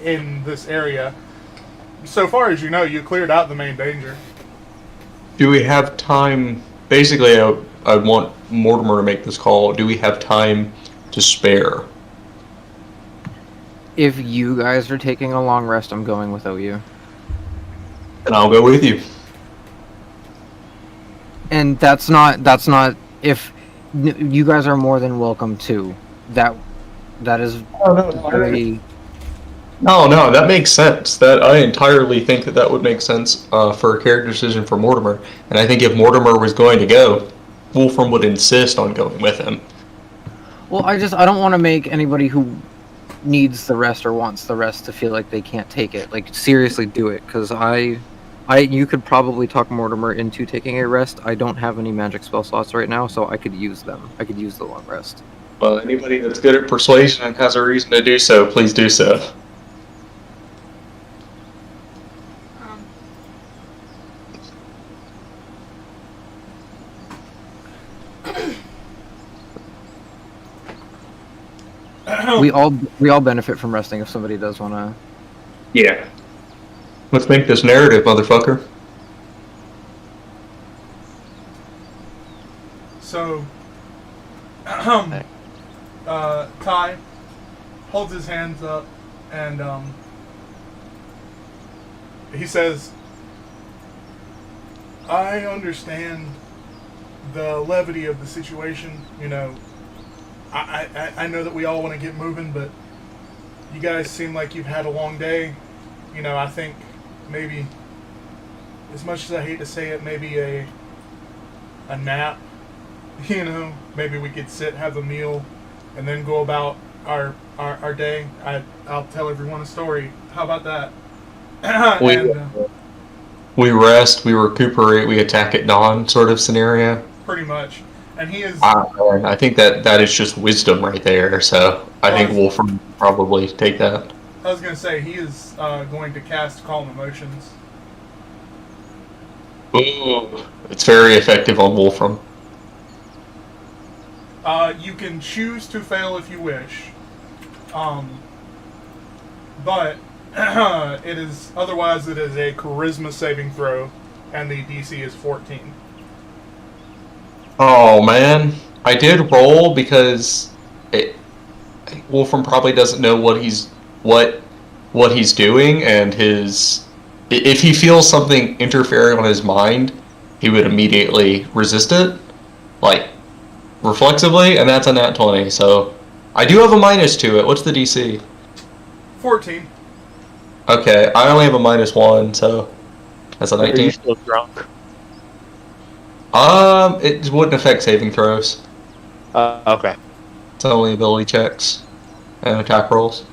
[SPEAKER 2] in this area. So far as you know, you cleared out the main danger.
[SPEAKER 3] do we have time? Basically, I want Mortimer to make this call. Do we have time to spare?
[SPEAKER 6] If you guys are taking a long rest, I'm going with OU.
[SPEAKER 3] And I'll go with you.
[SPEAKER 6] And that's not if you guys are more than welcome to. That is very
[SPEAKER 3] No, that makes sense. That I entirely think that would make sense for a character decision for Mortimer. And I think if Mortimer was going to go, Wolfram would insist on going with him.
[SPEAKER 6] well. I don't want to make anybody who needs the rest or wants the rest to feel like they can't take it. Like, seriously, do it, because you could probably talk Mortimer into taking a rest. I don't have any magic spell slots right now, so I could use them. I could use the long rest.
[SPEAKER 3] Well, anybody that's good at persuasion and has a reason to do so, please do so.
[SPEAKER 6] We all benefit from resting if somebody does want to.
[SPEAKER 3] Yeah. Let's make this narrative, motherfucker.
[SPEAKER 2] So, Ty holds his hands up and he says, "I understand the levity of the situation. I know that we all want to get moving, but you guys seem like you've had a long day. I think maybe, as much as I hate to say it, maybe a nap. Maybe we could sit, have a meal, and then go about our day. I'll tell everyone a story. How about that?"
[SPEAKER 3] We rest, we recuperate, we attack at dawn sort of scenario.
[SPEAKER 2] Pretty much. And he is.
[SPEAKER 3] I think that is just wisdom right there. So I think Wolfram would probably take that.
[SPEAKER 2] I was going to say, he is going to cast Calm Emotions.
[SPEAKER 3] Ooh, it's very effective on Wolfram.
[SPEAKER 2] You can choose to fail if you wish. But it is otherwise it is a charisma saving throw, and the DC is 14.
[SPEAKER 3] Oh man, I did roll because Wolfram probably doesn't know what he's doing, and if he feels something interfering on his mind, he would immediately resist it, like reflexively, and that's a nat 20. So I do have a minus to it. What's the DC?
[SPEAKER 2] 14.
[SPEAKER 3] Okay, I only have a -1, so that's a
[SPEAKER 5] Are you
[SPEAKER 3] 19.
[SPEAKER 5] still drunk?
[SPEAKER 3] It wouldn't affect saving throws.
[SPEAKER 5] Okay.
[SPEAKER 3] It's only ability checks and attack rolls.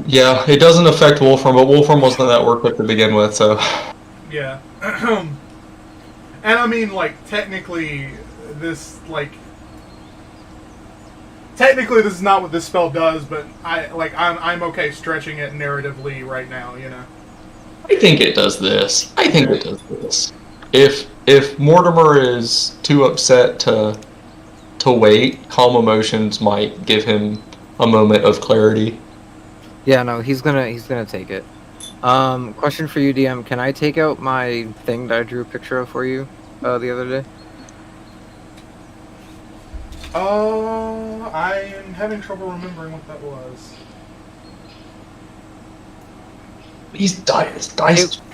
[SPEAKER 3] Yeah, it doesn't affect Wolfram, but Wolfram wasn't that worked up to begin with, so.
[SPEAKER 2] Yeah. And I mean, like, technically, this is not what this spell does, but I'm okay stretching it narratively right now, you know.
[SPEAKER 3] I think it does this. If Mortimer is too upset to wait, Calm Emotions might give him a moment of clarity.
[SPEAKER 6] Yeah, no, he's gonna take it. Question for you, DM. Can I take out my thing that I drew a picture of for you the other day?
[SPEAKER 2] I am having trouble remembering what that was.
[SPEAKER 3] He's dice.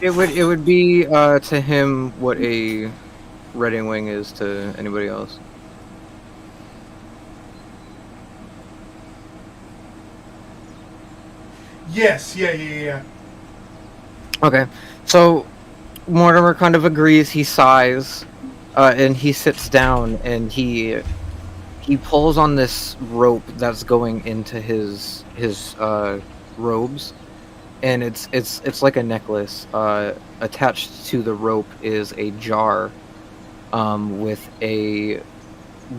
[SPEAKER 6] It would be to him what a Redding Wing is to anybody else.
[SPEAKER 2] Yes, yeah.
[SPEAKER 6] Okay, so Mortimer kind of agrees. He sighs, and he sits down, and he pulls on this rope that's going into his robes, and it's like a necklace. Attached to the rope is a jar, with a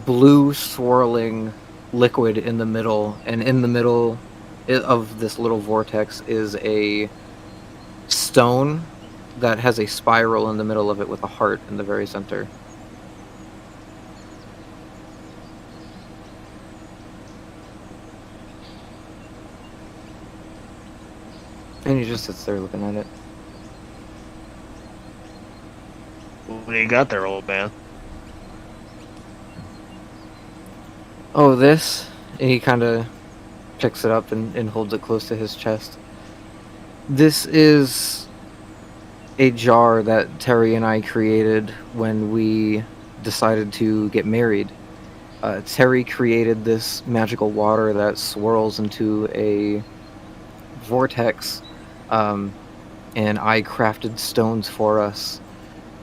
[SPEAKER 6] blue swirling liquid in the middle, and in the middle of this little vortex is a stone that has a spiral in the middle of it with a heart in the very center. And he just sits there looking at it.
[SPEAKER 5] What do you got there, old man?
[SPEAKER 6] Oh, this? And he kind of picks it up and holds it close to his chest. This is a jar that Terry and I created when we decided to get married. Terry created this magical water that swirls into a vortex, and I crafted stones for us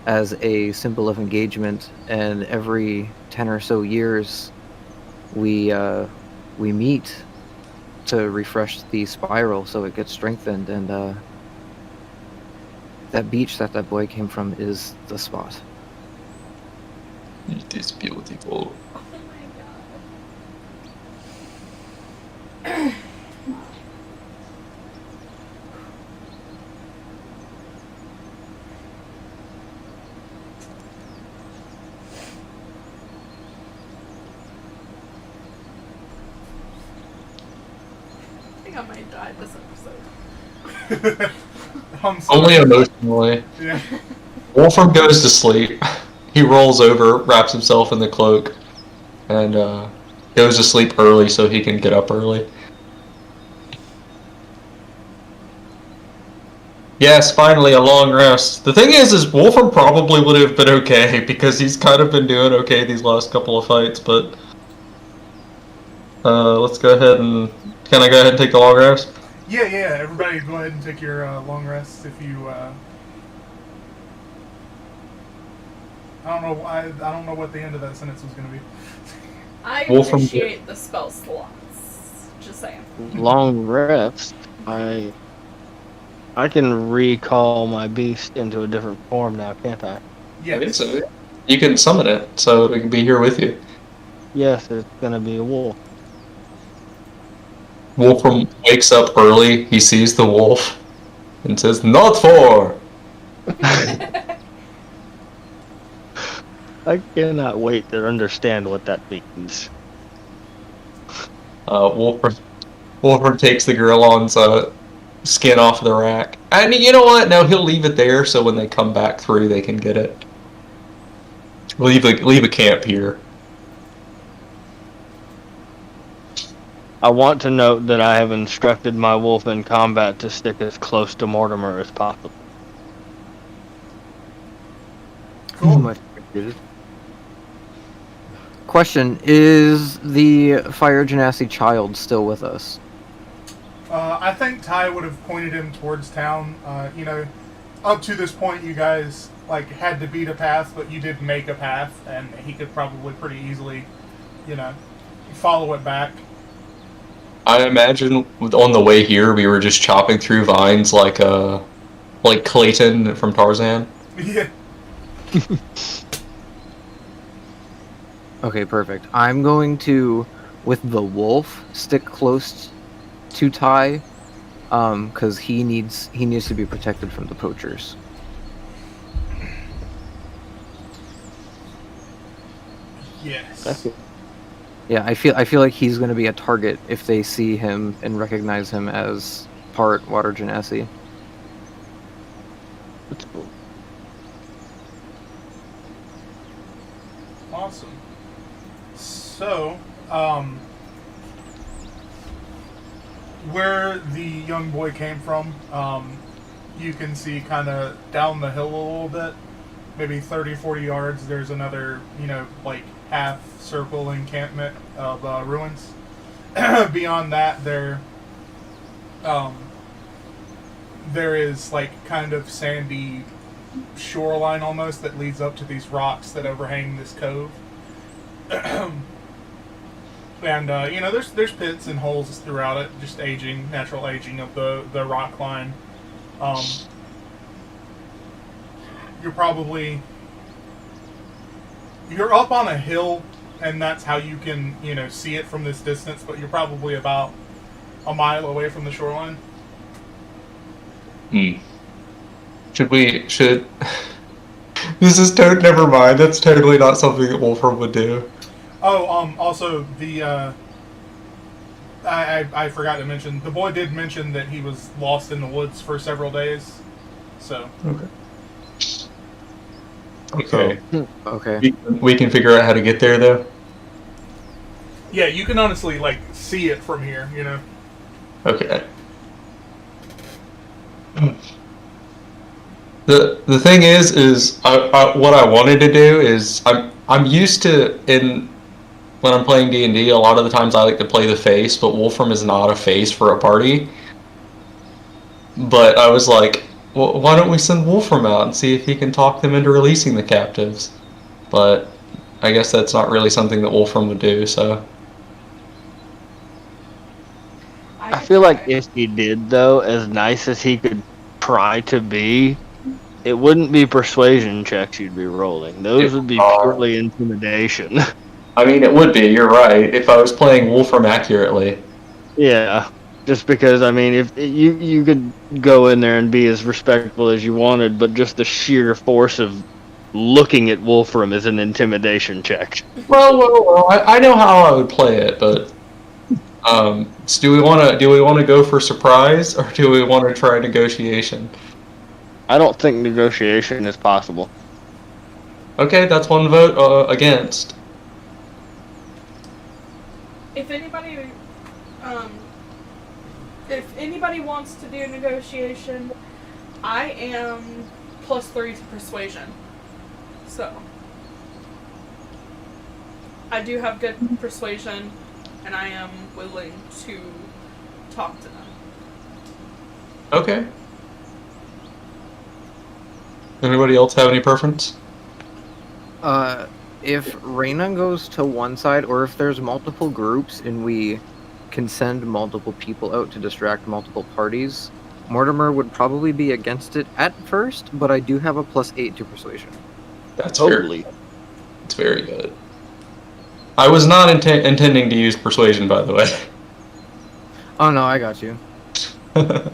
[SPEAKER 6] as a symbol of engagement, and every 10 or so years we meet to refresh the spiral so it gets strengthened, and that beach that boy came from is the spot.
[SPEAKER 3] It is beautiful.
[SPEAKER 4] Oh my god. I think I might die this episode.
[SPEAKER 2] I'm sorry.
[SPEAKER 3] Only emotionally.
[SPEAKER 2] Yeah.
[SPEAKER 3] Wolfram goes to sleep. He rolls over, wraps himself in the cloak, and goes to sleep early so he can get up early. Yes, finally a long rest. The thing is Wolfram probably would have been okay because he's kind of been doing okay these last couple of fights, but let's go ahead and... Can I go ahead and take the long rest?
[SPEAKER 2] Yeah. Everybody, go ahead and take your long rest if you. I don't know what the end of that sentence was going to be.
[SPEAKER 4] I
[SPEAKER 3] Wolfram-
[SPEAKER 4] appreciate the spell slots. Just saying.
[SPEAKER 5] Long rest. I can recall my beast into a different form now, can't I?
[SPEAKER 2] Yeah.
[SPEAKER 3] so. You can summon it, so it can be here with you.
[SPEAKER 5] Yes, it's gonna be a wolf.
[SPEAKER 3] Wolfram wakes up early. He sees the wolf and says, "Not for."
[SPEAKER 5] I cannot wait to understand what that means.
[SPEAKER 3] Wolfram takes the Gorillon's skin off the rack. And you know what? No, he'll leave it there so when they come back through, they can get it. Leave a camp here.
[SPEAKER 5] I want to note that I have instructed my wolf in combat to stick as close to Mortimer as possible.
[SPEAKER 2] Cool.
[SPEAKER 6] Much appreciated. Question: is the Fire Genasi child still with us?
[SPEAKER 2] I think Ty would have pointed him towards town. You know, up to this point, you guys like had to beat a path, but you did make a path, and he could probably pretty easily, you know, follow it back.
[SPEAKER 3] I imagine on the way here, we were just chopping through vines like Clayton from Tarzan.
[SPEAKER 2] Yeah.
[SPEAKER 6] Okay, perfect. I'm going to, with the wolf, stick close to Ty, because he needs to be protected from the poachers.
[SPEAKER 2] Yes.
[SPEAKER 6] Yeah, I feel like he's going to be a target if they see him and recognize him as part Water Genasi.
[SPEAKER 5] That's cool.
[SPEAKER 2] Awesome. So, where the young boy came from, you can see kind of down the hill a little bit, maybe 30, 40 yards, there's another, you know, like half circle encampment of ruins. Beyond that, there is like kind of sandy shoreline almost that leads up to these rocks that overhang this cove. And you know, there's pits and holes throughout it, just natural aging of the rock line. You're up on a hill, and that's how you can, you know, see it from this distance, but you're probably about a mile away from the shoreline.
[SPEAKER 3] Should this is never mind. That's totally not something that Wolfram would do.
[SPEAKER 2] Oh, also the I forgot to mention, the boy did mention that he was lost in the woods for several days. So
[SPEAKER 3] Okay.
[SPEAKER 6] Okay.
[SPEAKER 3] We can figure out how to get there though.
[SPEAKER 2] yeah, you can honestly like see it from here, you know.
[SPEAKER 3] Okay. The thing is what I wanted to do is I'm used to when I'm playing D&D, a lot of the times I like to play the face, but Wolfram is not a face for a party. But I was like, well, why don't we send Wolfram out and see if he can talk them into releasing the captives? But I guess that's not really something that Wolfram would do, so.
[SPEAKER 5] I feel like if he did, though, as nice as he could try to be, it wouldn't be persuasion checks you'd be rolling. Those would be purely intimidation.
[SPEAKER 3] I mean, it would be, you're right, if I was playing Wolfram accurately.
[SPEAKER 5] Yeah, just because, I mean, if you could go in there and be as respectful as you wanted, but just the sheer force of looking at Wolfram is an intimidation check.
[SPEAKER 3] Well, I know how I would play it, but so do we want to go for surprise, or do we want to try negotiation?
[SPEAKER 5] I don't think negotiation is possible.
[SPEAKER 3] Okay, that's one vote against.
[SPEAKER 4] If anybody wants to do negotiation, I am +3 to persuasion. So I do have good persuasion, and I am willing to talk to them.
[SPEAKER 3] Okay. Anybody else have any preference?
[SPEAKER 6] If Reyna goes to one side, or if there's multiple groups and we can send multiple people out to distract multiple parties, Mortimer would probably be against it at first, but I do have a +8 to persuasion.
[SPEAKER 3] That's
[SPEAKER 5] Totally.
[SPEAKER 3] It's very good. I was not intending to use persuasion, by the way.
[SPEAKER 6] Oh no, I got you.
[SPEAKER 4] I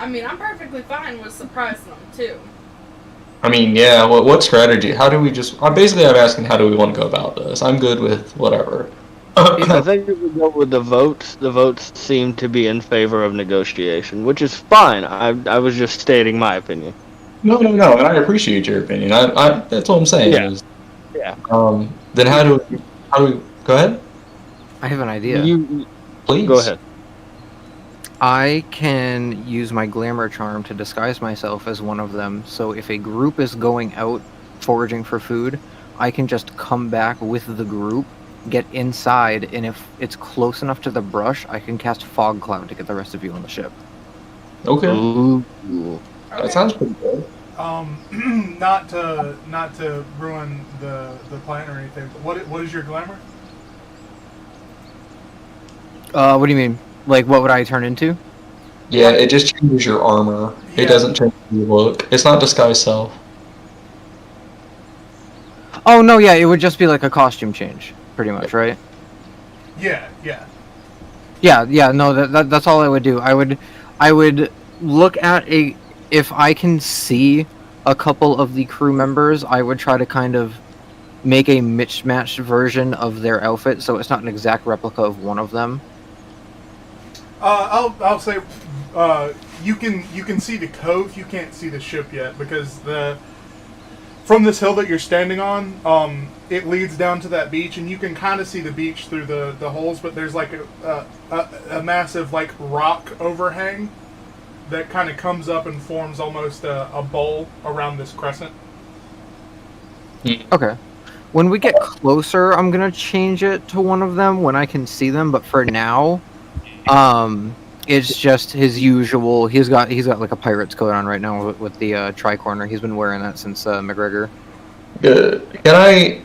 [SPEAKER 4] mean, I'm perfectly fine with surprising them too.
[SPEAKER 3] I mean, yeah. What strategy? How do we just? I'm asking how do we want to go about this? I'm good with whatever.
[SPEAKER 5] I think if we go with the votes seem to be in favor of negotiation, which is fine. I was just stating my opinion.
[SPEAKER 3] No, and I appreciate your opinion. I that's what I'm saying.
[SPEAKER 5] Yeah.
[SPEAKER 3] Is,
[SPEAKER 5] Yeah.
[SPEAKER 3] Then how do we go ahead?
[SPEAKER 6] I have an idea.
[SPEAKER 5] You
[SPEAKER 3] Please
[SPEAKER 5] go ahead.
[SPEAKER 6] I can use my glamour charm to disguise myself as one of them, so if a group is going out foraging for food, I can just come back with the group, get inside, and if it's close enough to the brush, I can cast Fog Cloud to get the rest of you on the ship.
[SPEAKER 3] Okay,
[SPEAKER 5] Ooh.
[SPEAKER 3] that sounds pretty good.
[SPEAKER 2] Not to ruin the plan or anything. But what is your glamour?
[SPEAKER 6] What do you mean? Like, what would I turn into?
[SPEAKER 3] Yeah, it just changes your armor.
[SPEAKER 2] Yeah.
[SPEAKER 3] It doesn't change your look. It's not disguise self.
[SPEAKER 6] Oh no, yeah, it would just be like a costume change, pretty much, right?
[SPEAKER 2] Yeah.
[SPEAKER 6] Yeah. No, that's all I would do. I would look at if I can see a couple of the crew members, I would try to kind of make a mismatched version of their outfit, so it's not an exact replica of one of them.
[SPEAKER 2] I'll say you can see the cove. You can't see the ship yet because from this hill that you're standing on, it leads down to that beach, and you can kind of see the beach through the holes. But there's like a massive like rock overhang that kind of comes up and forms almost a bowl around this crescent.
[SPEAKER 6] Okay. When we get closer, I'm gonna change it to one of them when I can see them. But for now, it's just his usual. He's got like a pirate's coat on right now with the tricorner. He's been wearing that since McGregor.
[SPEAKER 3] Good. Can I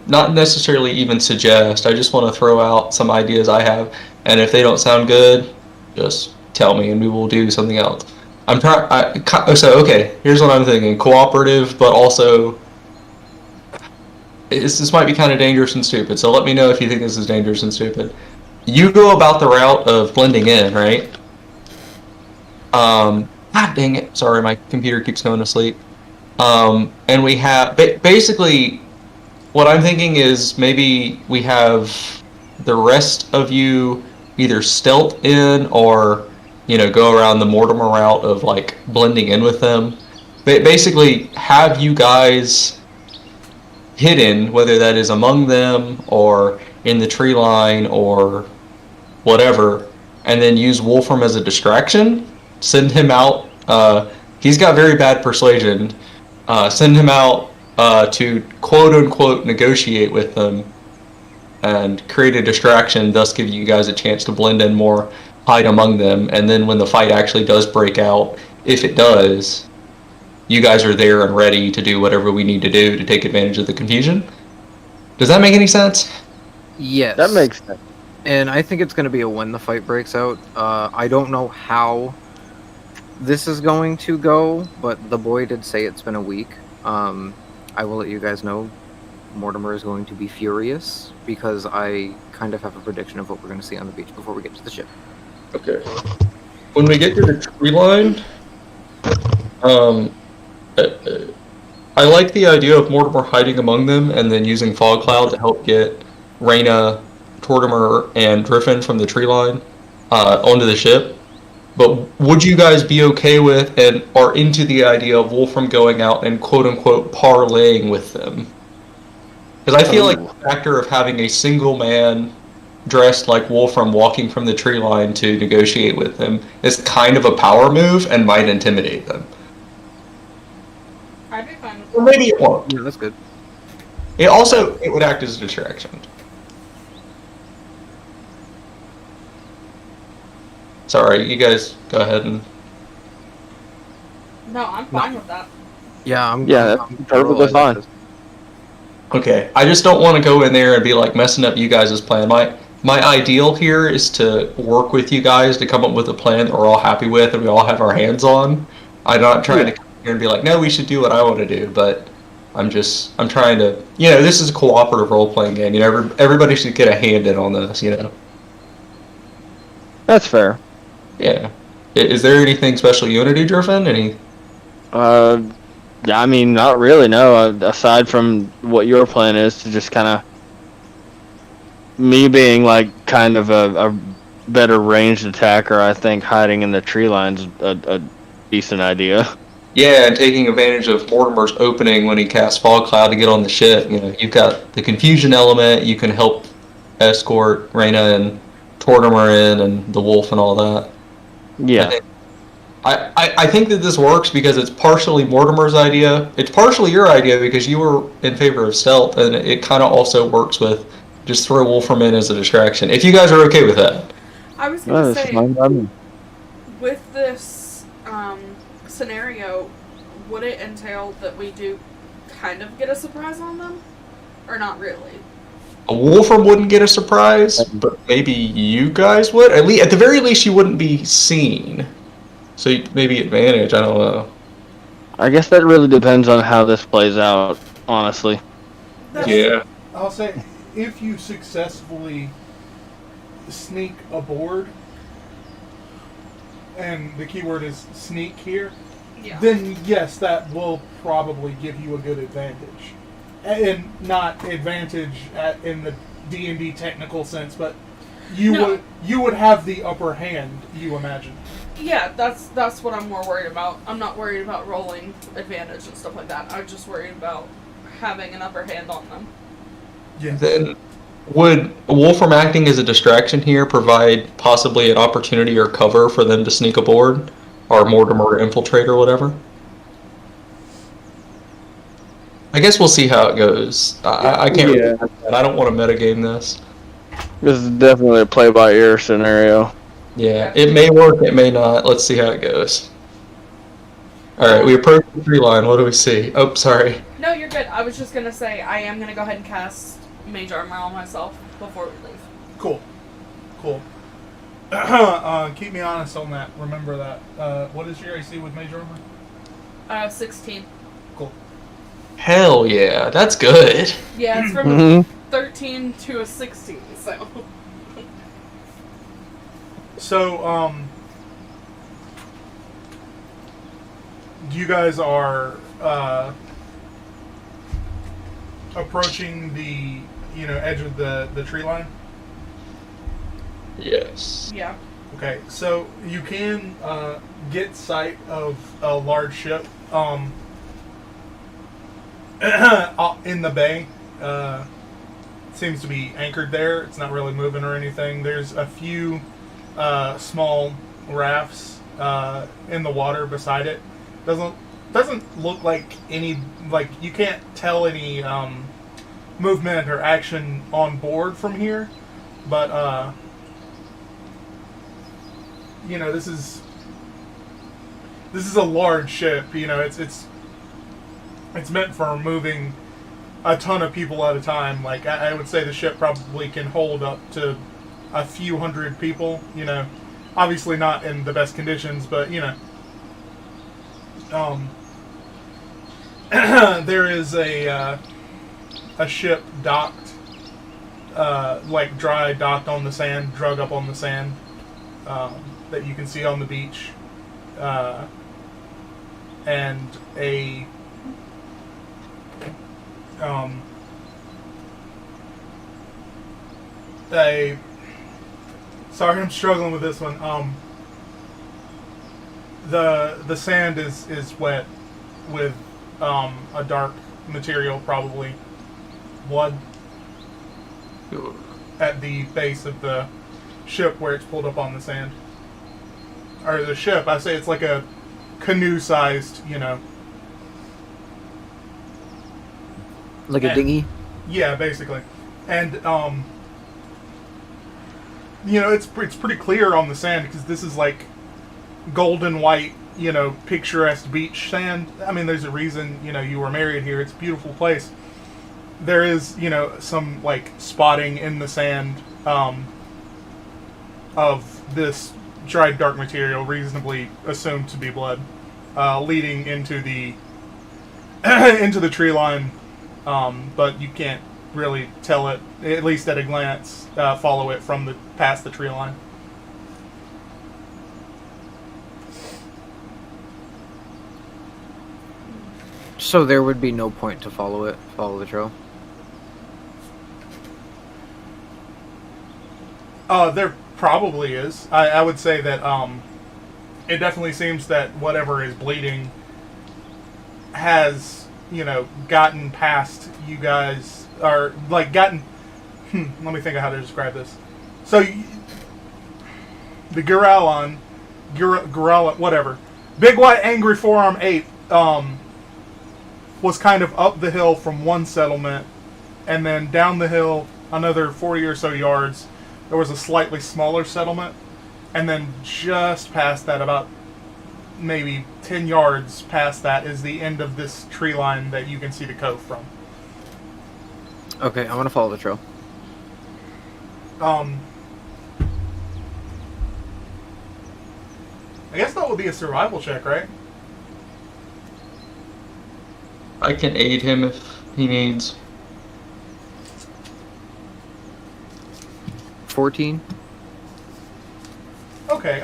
[SPEAKER 3] not necessarily even suggest? I just want to throw out some ideas I have, and if they don't sound good, just tell me and we will do something else. I'm trying. So okay, here's what I'm thinking: cooperative, but also this might be kind of dangerous and stupid. So let me know if you think this is dangerous and stupid. You go about the route of blending in, right? God dang it! Sorry, my computer keeps going to sleep. And we have basically what I'm thinking is maybe we have the rest of you either stealth in or go around the Mortimer route of like blending in with them. Basically, have you guys hidden, whether that is among them or in the tree line or whatever, and then use Wolfram as a distraction. Send him out. He's got very bad persuasion. Send him out to quote-unquote negotiate with them and create a distraction, thus give you guys a chance to blend in more, hide among them, and then when the fight actually does break out, if it does, you guys are there and ready to do whatever we need to do to take advantage of the confusion. Does that make any sense?
[SPEAKER 6] Yes.
[SPEAKER 5] That makes sense.
[SPEAKER 6] And I think it's going to be a when the fight breaks out. I don't know how this is going to go, but the boy did say it's been a week. I will let you guys know Mortimer is going to be furious because I kind of have a prediction of what we're going to see on the beach before we get to the ship.
[SPEAKER 3] Okay. When we get to the tree line, I like the idea of Mortimer hiding among them and then using Fog Cloud to help get Reyna, Tortimer, and Griffin from the tree line onto the ship. But would you guys be okay with and are into the idea of Wolfram going out and quote-unquote parlaying with them? Because I feel like the factor of having a single man dressed like Wolfram walking from the tree line to negotiate with them is kind of a power move and might intimidate them.
[SPEAKER 4] I'd be fine with
[SPEAKER 3] Or
[SPEAKER 4] that.
[SPEAKER 3] maybe it won't.
[SPEAKER 6] Yeah, that's good.
[SPEAKER 3] It would act as a distraction. Sorry, you guys go ahead and...
[SPEAKER 4] No, I'm fine with that.
[SPEAKER 6] Yeah, I'm
[SPEAKER 5] perfectly fine.
[SPEAKER 3] Okay, I just don't want to go in there and be like messing up you guys' plan. My ideal here is to work with you guys to come up with a plan that we're all happy with and we all have our hands on. I'm not trying to here and be like, no, we should do what I want to do, but I'm trying to, this is a cooperative role-playing game. Everybody should get a hand in on this,
[SPEAKER 5] That's fair.
[SPEAKER 3] Yeah. Is there anything special you want to do, Driven?
[SPEAKER 5] Yeah, I mean, not really, no. Aside from what your plan is to just kind of... Me being, like, kind of a better ranged attacker, I think hiding in the tree line's a decent idea.
[SPEAKER 3] Yeah, and taking advantage of Mortimer's opening when he casts Fog Cloud to get on the ship. You've got the confusion element. You can help escort Reyna and Tortimer in and the wolf and all that.
[SPEAKER 5] Yeah.
[SPEAKER 3] I think that this works because it's partially Mortimer's idea. It's partially your idea because you were in favor of stealth, and it kind of also works with just throw Wolfram in as a distraction. If you guys are okay with that.
[SPEAKER 4] I was going to say,
[SPEAKER 5] fine.
[SPEAKER 4] with this scenario, would it entail that we do kind of get a surprise on them? Or not really?
[SPEAKER 3] A Wolfram wouldn't get a surprise, but maybe you guys would. At the very least, you wouldn't be seen. So maybe advantage, I don't know.
[SPEAKER 5] I guess that really depends on how this plays out, honestly.
[SPEAKER 3] Yeah.
[SPEAKER 2] I'll say, if you successfully sneak aboard, and the keyword is sneak here,
[SPEAKER 4] Yeah.
[SPEAKER 2] then yes, that will probably give you a good advantage. And not advantage in the D&D technical sense, but you would have the upper hand, you imagine.
[SPEAKER 4] Yeah, that's what I'm more worried about. I'm not worried about rolling advantage and stuff like that. I'm just worried about having an upper hand on them.
[SPEAKER 2] Yeah.
[SPEAKER 3] Then would Wolfram acting as a distraction here provide possibly an opportunity or cover for them to sneak aboard? Or Mortimer infiltrate or whatever? I guess we'll see how it goes. I can't really I don't want to metagame this.
[SPEAKER 5] This is definitely a play-by-ear scenario.
[SPEAKER 3] Yeah, it may work, it may not. Let's see how it goes. Alright, we approach the tree line. What do we see? Oh, sorry.
[SPEAKER 4] No, you're good. I was just going to say, I am going to go ahead and cast Mage Armor on myself before we leave.
[SPEAKER 2] Cool. Keep me honest on that. Remember that. What is your AC with Major Armor?
[SPEAKER 4] 16.
[SPEAKER 2] Cool.
[SPEAKER 3] Hell yeah, that's good.
[SPEAKER 4] Yeah, it's from a 13 to a 16, so...
[SPEAKER 2] So, you guys are approaching the edge of the tree line.
[SPEAKER 3] Yes.
[SPEAKER 4] Yeah.
[SPEAKER 2] Okay, so you can get sight of a large ship in the bay. Seems to be anchored there. It's not really moving or anything. There's a few small rafts in the water beside it. Doesn't look like any, like, you can't tell any movement or action on board from here, but this is a large ship. It's meant for moving a ton of people at a time. Like, I would say the ship probably can hold up to a few hundred people. Obviously not in the best conditions, but there is a ship docked, like dry docked on the sand, drug up on the sand, that you can see on the beach, and a sorry, I'm struggling with this one. The sand is wet with a dark material, probably blood, at the base of the ship where it's pulled up on the sand. Or the ship, I say it's like a canoe-sized,
[SPEAKER 6] Like a dinghy?
[SPEAKER 2] Yeah, basically. And, it's pretty clear on the sand because this is like golden white, picturesque beach sand. I mean, there's a reason, you were married here. It's a beautiful place. There is, some, like, spotting in the sand of this dried dark material, reasonably assumed to be blood. leading into the into the tree line, but you can't really tell it, at least at a glance, follow it from the past the tree line.
[SPEAKER 6] So there would be no point to follow the trail.
[SPEAKER 2] There probably is. I would say that it definitely seems that whatever is bleeding has, gotten past you guys, or like gotten. Let me think of how to describe this. So the Guralon, whatever, big white angry forearm ape, was kind of up the hill from one settlement, and then down the hill another 40 or so yards. There was a slightly smaller settlement, and then just past that, about maybe 10 yards past that, is the end of this tree line that you can see the cove from.
[SPEAKER 6] Okay, I'm gonna follow the trail.
[SPEAKER 2] I guess that would be a survival check, right?
[SPEAKER 3] I can aid him if he needs.
[SPEAKER 6] 14.
[SPEAKER 2] Okay,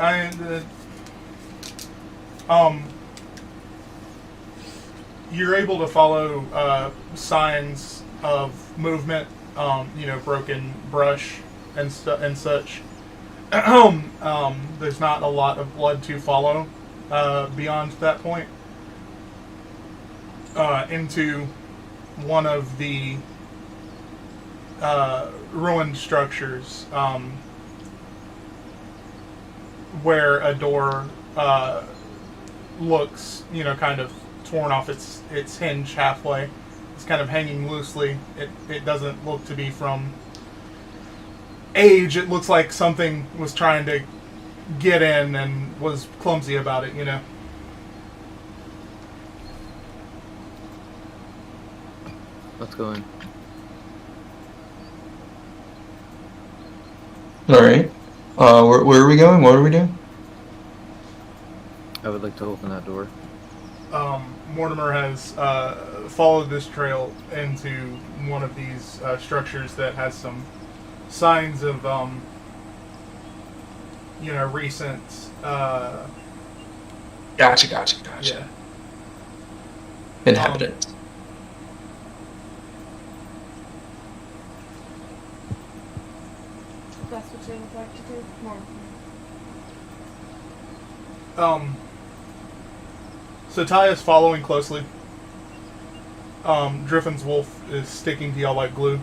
[SPEAKER 2] you're able to follow signs of movement, broken brush and such. There's not a lot of blood to follow beyond that point. Into one of the ruined structures, where a door looks, kind of torn off its hinge halfway. It's kind of hanging loosely. It doesn't look to be from age. It looks like something was trying to get in and was clumsy about it,
[SPEAKER 6] Let's go in.
[SPEAKER 3] Alright. Where are we going? What are we doing?
[SPEAKER 6] I would like to open that door.
[SPEAKER 2] Mortimer has followed this trail into one of these structures that has some signs of, recent.
[SPEAKER 3] Gotcha.
[SPEAKER 2] Yeah.
[SPEAKER 3] Inhabitants.
[SPEAKER 4] That's what you would like to do. More.
[SPEAKER 2] So Ty is following closely. Driffin's wolf is sticking to y'all like glue.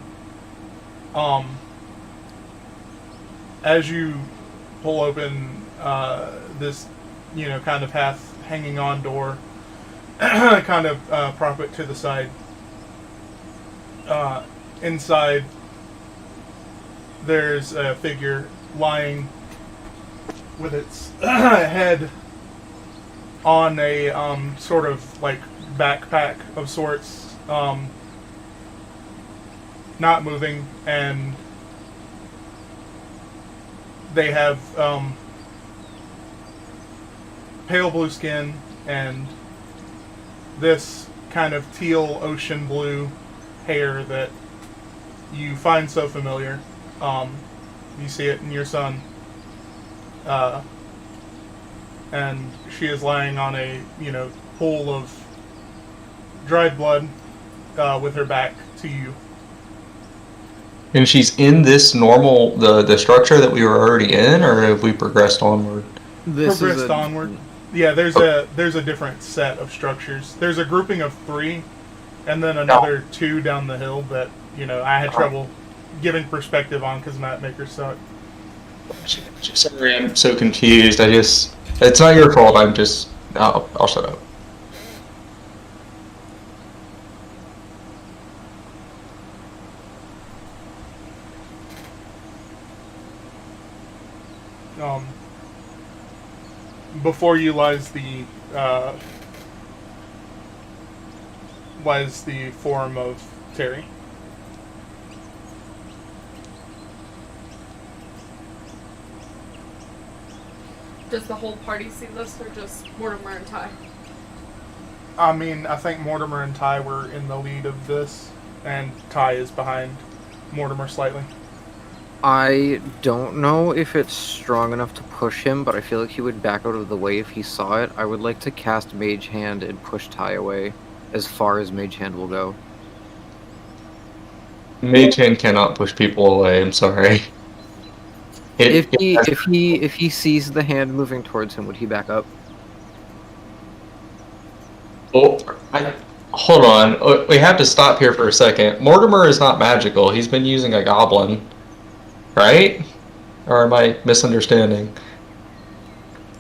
[SPEAKER 2] As you pull open this, kind of half hanging on door, kind of prop it to the side. Inside, there's a figure lying with its head on a sort of like backpack of sorts, not moving, and they have pale blue skin and this kind of teal ocean blue hair that you find so familiar. You see it in your son. And she is lying on a, pool of dried blood with her back to you.
[SPEAKER 3] And she's in this normal, the structure that we were already in, or have we progressed onward?
[SPEAKER 2] Progressed onward. Yeah, there's a different set of structures. There's a grouping of 3, and then another 2 down the hill that, I had trouble giving perspective on because map makers suck.
[SPEAKER 3] Sorry, I'm so confused. It's not your fault. I'll shut up.
[SPEAKER 2] Before you lies the form of Terry.
[SPEAKER 4] Does the whole party see this, or just Mortimer and Ty?
[SPEAKER 2] I mean, I think Mortimer and Ty were in the lead of this, and Ty is behind Mortimer slightly.
[SPEAKER 6] I don't know if it's strong enough to push him, but I feel like he would back out of the way if he saw it. I would like to cast Mage Hand and push Ty away as far as Mage Hand will go.
[SPEAKER 3] Mage Hand cannot push people away. I'm sorry.
[SPEAKER 6] If he sees the hand moving towards him, would he back up?
[SPEAKER 3] Hold on. We have to stop here for a second. Mortimer is not magical. He's been using a goblin, right? Or am I misunderstanding?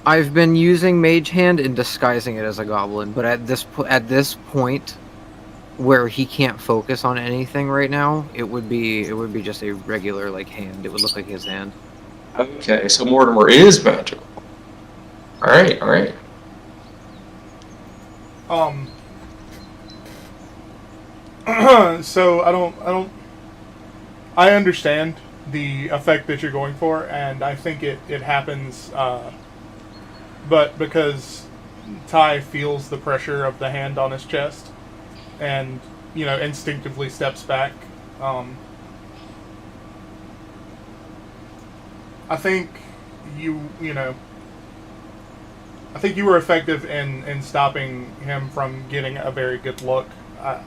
[SPEAKER 6] I've been using Mage Hand and disguising it as a goblin, but at this point, where he can't focus on anything right now, it would be just a regular like hand. It would look like his hand.
[SPEAKER 3] Okay, so Mortimer is magical. All right.
[SPEAKER 2] So I understand the effect that you're going for, and I think it happens, but because Ty feels the pressure of the hand on his chest, and, instinctively steps back, I think you were effective in stopping him from getting a very good look. I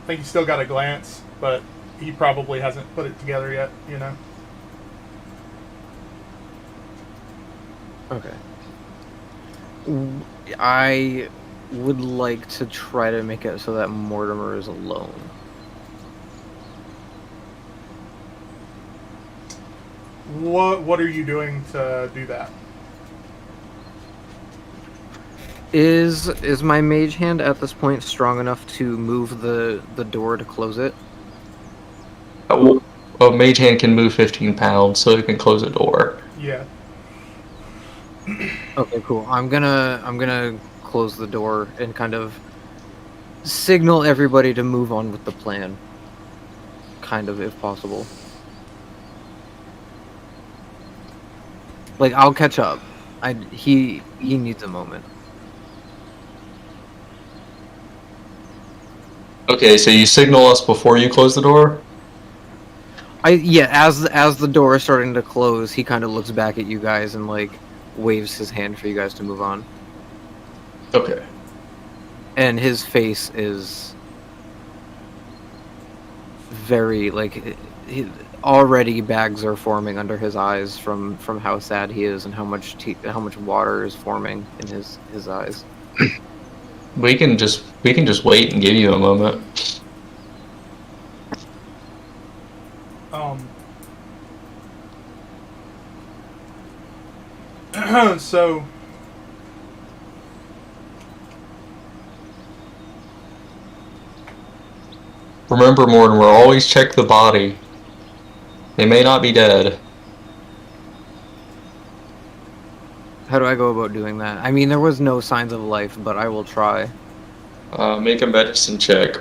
[SPEAKER 2] think he still got a glance, but he probably hasn't put it together yet,
[SPEAKER 6] Okay. I would like to try to make it so that Mortimer is alone.
[SPEAKER 2] What are you doing to do that?
[SPEAKER 6] Is my Mage Hand at this point strong enough to move the door to close it?
[SPEAKER 3] Mage Hand can move 15 pounds, so it can close a door.
[SPEAKER 2] Yeah.
[SPEAKER 6] Okay, cool. I'm gonna close the door and kind of signal everybody to move on with the plan. Kind of, if possible. Like, I'll catch up. He needs a moment.
[SPEAKER 3] Okay, so you signal us before you close the door?
[SPEAKER 6] As the door is starting to close, he kind of looks back at you guys and like waves his hand for you guys to move on.
[SPEAKER 3] Okay.
[SPEAKER 6] And his face is very like already bags are forming under his eyes from how sad he is and how much water is forming in his eyes.
[SPEAKER 3] We can just wait and give you a moment.
[SPEAKER 2] So
[SPEAKER 3] Remember, Mortimer, always check the body. They may not be dead.
[SPEAKER 6] How do I go about doing that? I mean, there was no signs of life, but I will try.
[SPEAKER 3] Make a medicine check.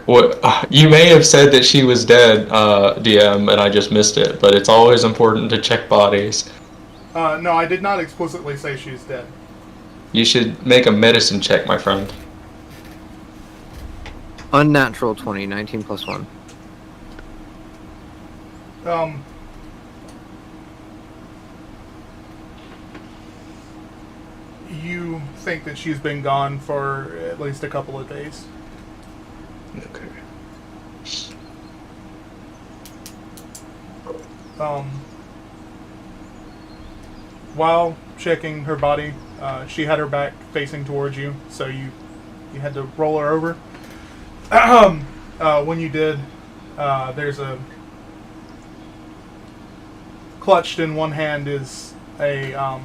[SPEAKER 3] You may have said that she was dead, DM, and I just missed it, but it's always important to check bodies.
[SPEAKER 2] No, I did not explicitly say she's dead.
[SPEAKER 3] You should make a medicine check, my friend.
[SPEAKER 6] Unnatural 20, 19 plus 1.
[SPEAKER 2] You think that she's been gone for at least a couple of days.
[SPEAKER 3] Okay.
[SPEAKER 2] While checking her body, she had her back facing towards you, so you had to roll her over. When you did, there's a clutched in one hand is a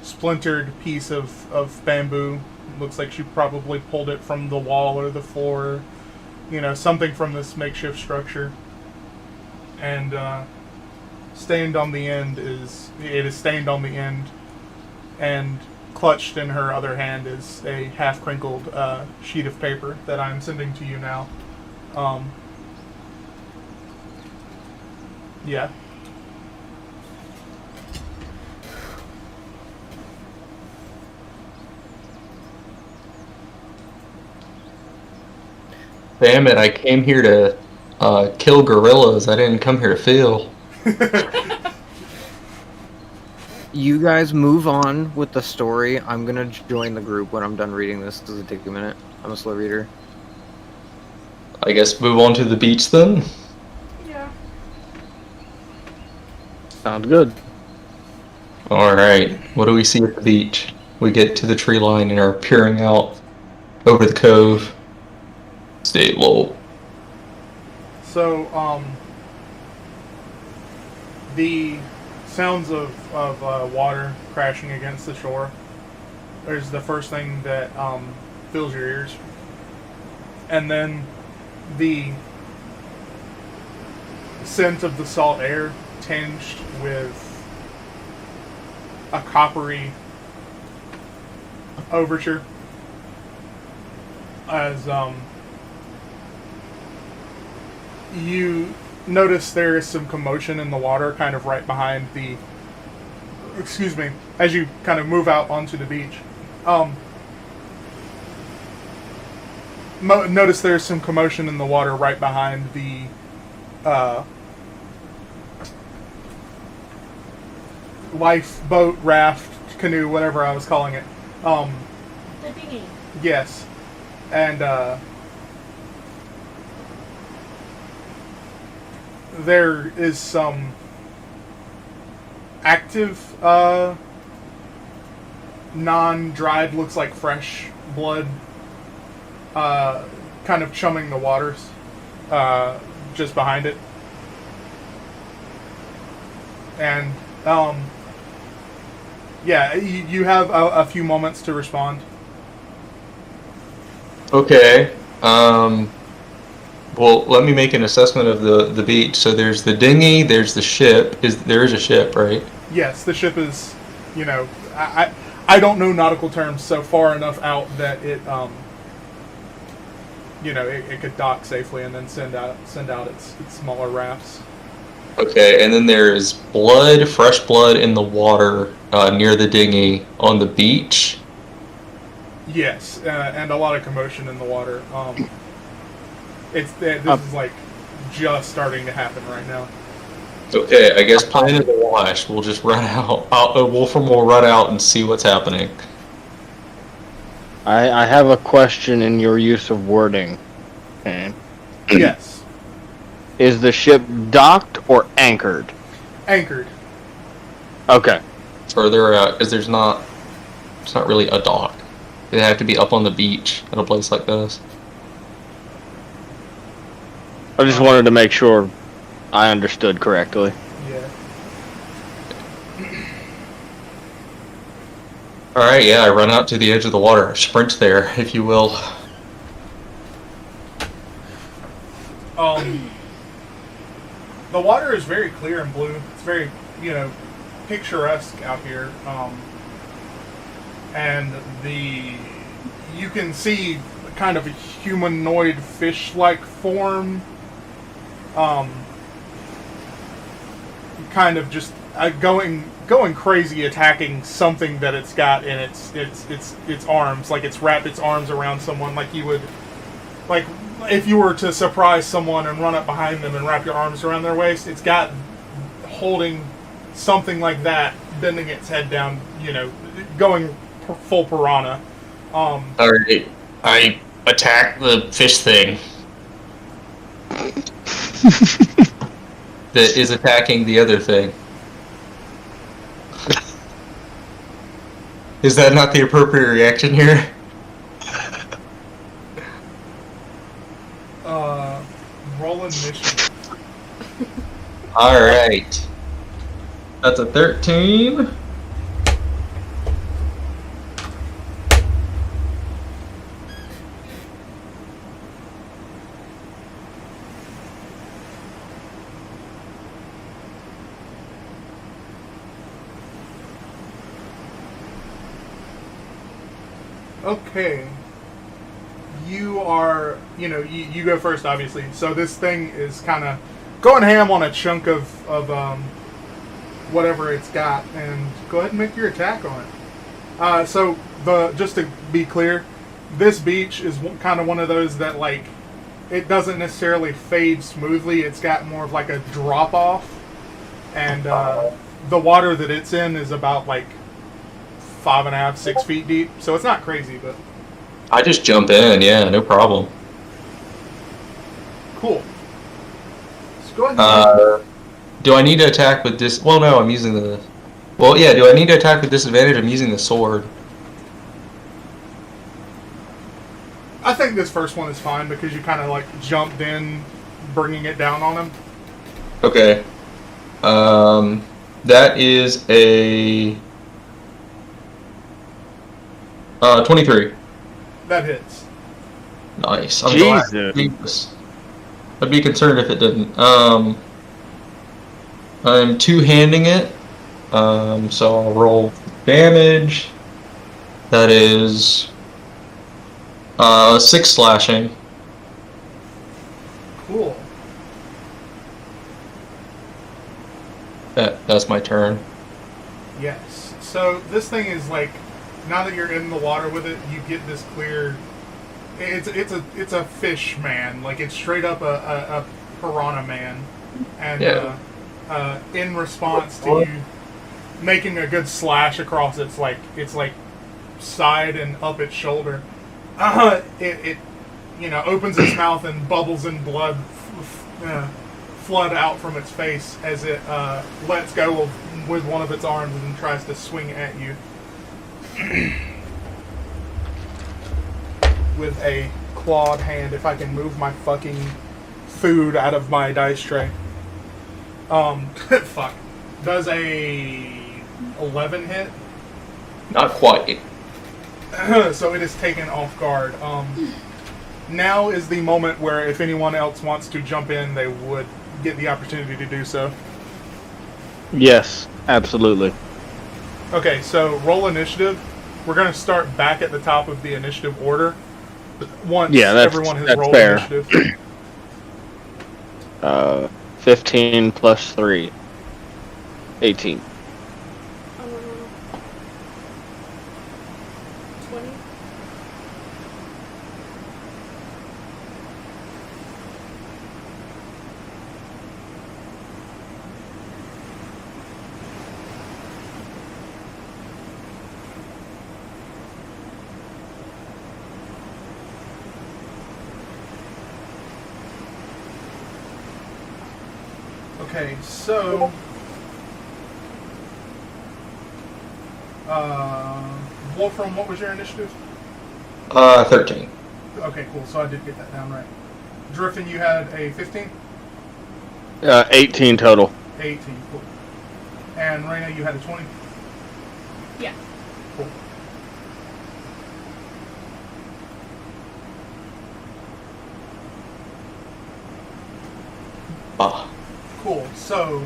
[SPEAKER 2] splintered piece of bamboo. Looks like she probably pulled it from the wall or the floor, something from this makeshift structure. And stained on the end is stained on the end, and clutched in her other hand is a half crinkled sheet of paper that I'm sending to you now. Yeah.
[SPEAKER 3] Damn it, I came here to kill gorillas. I didn't come here to feel.
[SPEAKER 6] You guys move on with the story. I'm gonna join the group when I'm done reading this. Does it take a minute? I'm a slow reader.
[SPEAKER 3] I guess move on to the beach then?
[SPEAKER 4] Yeah.
[SPEAKER 5] Sounds good.
[SPEAKER 3] Alright, what do we see at the beach? We get to the tree line and are peering out over the cove. Stay low.
[SPEAKER 2] So, the sounds of water crashing against the shore is the first thing that fills your ears. And then the scent of the salt air tinged with a coppery overture as you notice there is some commotion in the water kind of right behind the as you kind of move out onto the beach. Notice there's some commotion in the water right behind the lifeboat, raft, canoe, whatever I was calling it.
[SPEAKER 4] The dinghy.
[SPEAKER 2] Yes. And there is some active, non-dried, looks like fresh blood, kind of chumming the waters, just behind it. And, yeah, you have a few moments to respond.
[SPEAKER 3] Okay. Well, let me make an assessment of the beach. So there's the dinghy, there's the ship. There is a ship, right?
[SPEAKER 2] Yes, the ship is, I don't know nautical terms so far enough out that it, it could dock safely and then send out its smaller rafts.
[SPEAKER 3] Okay, and then there's blood, fresh blood in the water near the dinghy on the beach.
[SPEAKER 2] Yes, and a lot of commotion in the water. This is like just starting to happen right now.
[SPEAKER 3] Okay, I guess plan is a wash. We'll just run out. Wolfram will run out and see what's happening.
[SPEAKER 5] I have a question in your use of wording. Okay.
[SPEAKER 2] Yes,
[SPEAKER 5] Is the ship docked or anchored?
[SPEAKER 2] anchored.
[SPEAKER 5] Okay.
[SPEAKER 3] Further out, because it's not really a dock. They have to be up on the beach at a place like this.
[SPEAKER 5] I just wanted to make sure I understood correctly.
[SPEAKER 2] Yeah.
[SPEAKER 3] Alright, yeah, I run out to the edge of the water. Sprint there, if you will.
[SPEAKER 2] The water is very clear and blue. It's very, picturesque out here. And you can see kind of a humanoid fish-like form. Kind of just going crazy, attacking something that it's got in its arms. Like it's wrapped its arms around someone, like you would, like if you were to surprise someone and run up behind them and wrap your arms around their waist. It's got holding something like that, bending its head down, going full piranha.
[SPEAKER 3] Alright, I attack the fish thing. That is attacking the other thing. Is that not the appropriate reaction here?
[SPEAKER 2] Roll initiative.
[SPEAKER 3] Alright. That's a 13.
[SPEAKER 2] Okay. You are, you go first, obviously. So this thing is kind of going ham on a chunk of whatever it's got, and go ahead and make your attack on it. So just to be clear, this beach is kind of one of those that, like, it doesn't necessarily fade smoothly. It's got more of like a drop off, and the water that it's in is about like 5.5, 6 feet deep. So it's not crazy, but
[SPEAKER 3] I just jump in, yeah, no problem.
[SPEAKER 2] cool. Let's go ahead.
[SPEAKER 3] Do I need to attack with this? Well, no, I'm using the. Well, yeah. Do I need to attack with disadvantage? I'm using the sword.
[SPEAKER 2] I think this first one is fine because you kind of like jumped in, bringing it down on him.
[SPEAKER 3] Okay. That is a 23.
[SPEAKER 2] That hits.
[SPEAKER 3] Nice. I'm glad it did this. I'd be concerned if it didn't. I'm two-handing it. So I'll roll damage. That is 6 slashing.
[SPEAKER 2] Cool.
[SPEAKER 3] That's my turn.
[SPEAKER 2] Yes. So this thing is like, now that you're in the water with it, you get this clear. It's a fish man. Like it's straight up a piranha man, and
[SPEAKER 3] Yeah.
[SPEAKER 2] In response to you making a good slash across its side and up its shoulder, it opens its mouth and bubbles and blood flood out from its face as it lets go with one of its arms and tries to swing at you with a clawed hand. If I can move my fucking food out of my dice tray. Fuck. Does a 11 hit?
[SPEAKER 3] Not quite.
[SPEAKER 2] So it is taken off guard. Now is the moment where if anyone else wants to jump in, they would get the opportunity to do so.
[SPEAKER 5] Yes, absolutely.
[SPEAKER 2] Okay, so roll initiative. We're going to start back at the top of the initiative order. Once everyone has rolled
[SPEAKER 5] fair.
[SPEAKER 2] initiative.
[SPEAKER 5] 15 plus 3. 18.
[SPEAKER 4] 20.
[SPEAKER 2] Okay, so Wolfram, what was your initiative?
[SPEAKER 3] 13.
[SPEAKER 2] Okay, cool. So I did get that down right. Driffin, you had a 15?
[SPEAKER 5] 18 total.
[SPEAKER 2] 18, cool. And Raina, you had a 20?
[SPEAKER 4] Yeah.
[SPEAKER 2] Cool.
[SPEAKER 3] Ah.
[SPEAKER 2] Cool. So,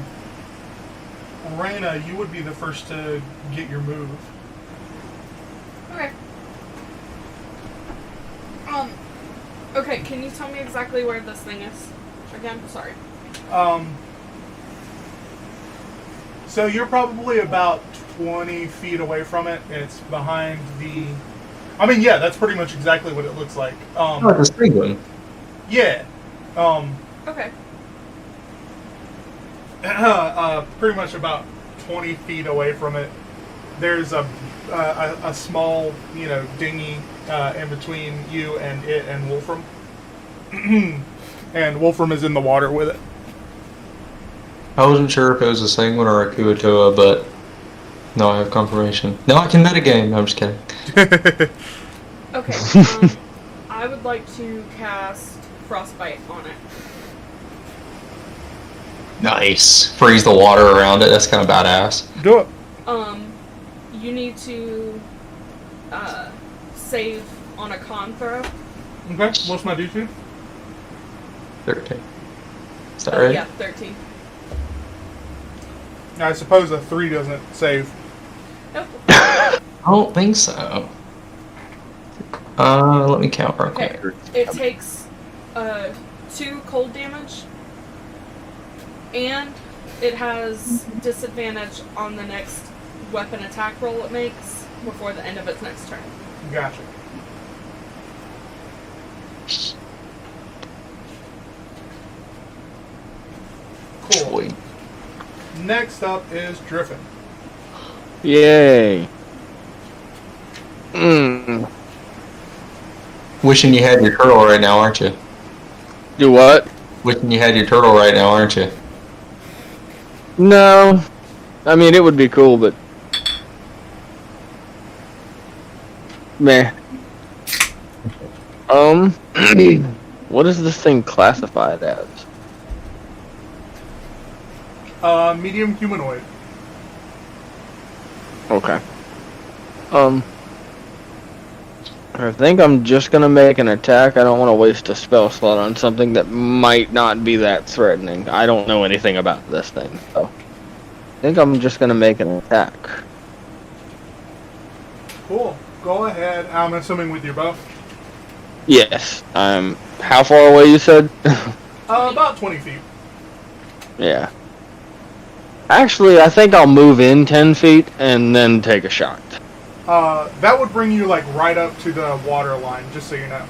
[SPEAKER 2] Raina, you would be the first to get your move.
[SPEAKER 4] Okay. Okay, can you tell me exactly where this thing is? Again, sorry.
[SPEAKER 2] So you're probably about 20 feet away from it. It's behind the... I mean, yeah, that's pretty much exactly what it looks like.
[SPEAKER 3] Oh, this big one.
[SPEAKER 2] Yeah.
[SPEAKER 4] Okay.
[SPEAKER 2] Pretty much about 20 feet away from it. There's a small, dinghy in between you and it and Wolfram. And Wolfram is in the water with it.
[SPEAKER 3] I wasn't sure if it was a Sanguine or a Kuatoa, but no, I have confirmation. No, I can metagame. No, I'm just kidding.
[SPEAKER 4] Okay. I would like to cast Frostbite on it.
[SPEAKER 3] Nice. Freeze the water around it. That's kind of badass.
[SPEAKER 2] Do it.
[SPEAKER 4] You need to save on a con throw.
[SPEAKER 2] Okay, what's my DC?
[SPEAKER 3] 13. Is that right?
[SPEAKER 4] Yeah, 13.
[SPEAKER 2] I suppose a 3 doesn't save.
[SPEAKER 4] Nope.
[SPEAKER 3] I don't think so. Let me count real
[SPEAKER 4] Okay.
[SPEAKER 3] quick.
[SPEAKER 4] It takes 2 cold damage, and it has disadvantage on the next weapon attack roll it makes before the end of its next turn.
[SPEAKER 2] Gotcha.
[SPEAKER 3] Sweet.
[SPEAKER 2] Next up is Driffin.
[SPEAKER 5] Yay. Mm.
[SPEAKER 3] Wishing you had your turtle right now, aren't you?
[SPEAKER 5] Do what?
[SPEAKER 3] Wishing you had your turtle right now, aren't you?
[SPEAKER 5] No. I mean, it would be cool, but... Meh. What is this thing classified as?
[SPEAKER 2] Medium humanoid.
[SPEAKER 5] Okay. I think I'm just gonna make an attack. I don't want to waste a spell slot on something that might not be that threatening. I don't know anything about this thing, so... I think I'm just gonna make an attack.
[SPEAKER 2] Cool. Go ahead. I'm assuming with your bow.
[SPEAKER 5] Yes. How far away you said?
[SPEAKER 2] About 20 feet.
[SPEAKER 5] Yeah. Actually, I think I'll move in 10 feet and then take a shot.
[SPEAKER 2] That would bring you like right up to the water line, just so you know.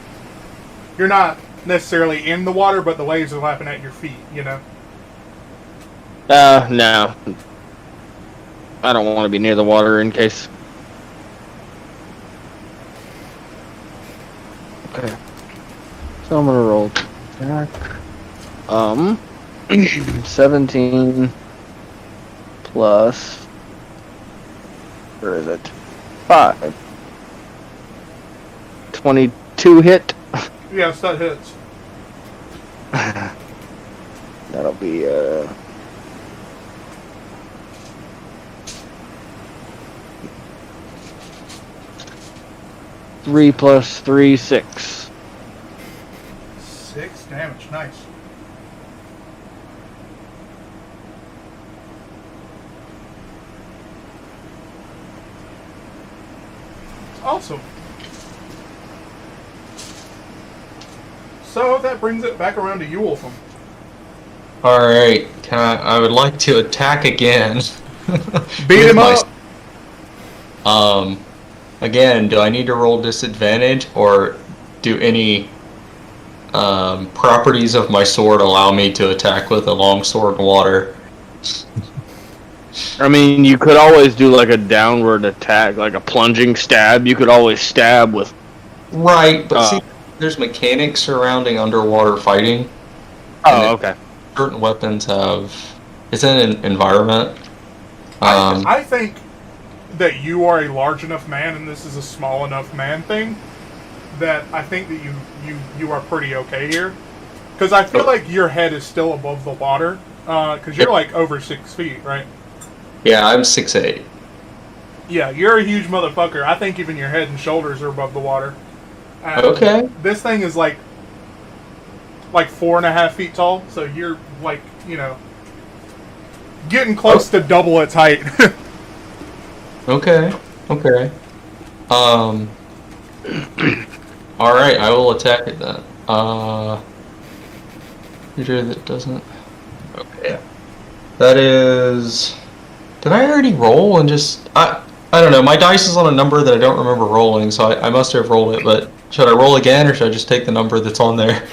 [SPEAKER 2] You're not necessarily in the water, but the waves are lapping at your feet, you know?
[SPEAKER 5] No. I don't want to be near the water in case. Okay. So I'm gonna roll attack. 17 plus. Where is it? 5. 22 hit.
[SPEAKER 2] Yes, that hits.
[SPEAKER 5] That'll be 3 plus 3, 6.
[SPEAKER 2] 6 damage. Nice. Awesome. So that brings it back around to you, Wolfram.
[SPEAKER 3] Alright, I would like to attack again.
[SPEAKER 2] Beat him up.
[SPEAKER 3] Again, do I need to roll disadvantage, or do any properties of my sword allow me to attack with a long sword in water?
[SPEAKER 5] I mean, you could always do like a downward attack, like a plunging stab. You could always stab with.
[SPEAKER 3] Right, but see, there's mechanics surrounding underwater fighting.
[SPEAKER 5] Oh, okay.
[SPEAKER 3] Certain weapons have... It's in an environment.
[SPEAKER 2] I think that you are a large enough man, and this is a small enough man thing, that I think that you are pretty okay here. Because I feel like your head is still above the water, because you're like over 6 feet, right?
[SPEAKER 3] Yeah, I'm 6'8".
[SPEAKER 2] Yeah, you're a huge motherfucker. I think even your head and shoulders are above the water.
[SPEAKER 3] Okay.
[SPEAKER 2] This thing is like 4.5 feet tall, so you're like, getting close to double its height.
[SPEAKER 3] Okay. Alright, I will attack it then. Creature that doesn't... Okay. That is... Did I already roll and just... I don't know, my dice is on a number that I don't remember rolling, so I must have rolled it, but should I roll again, or should I just take the number that's on there?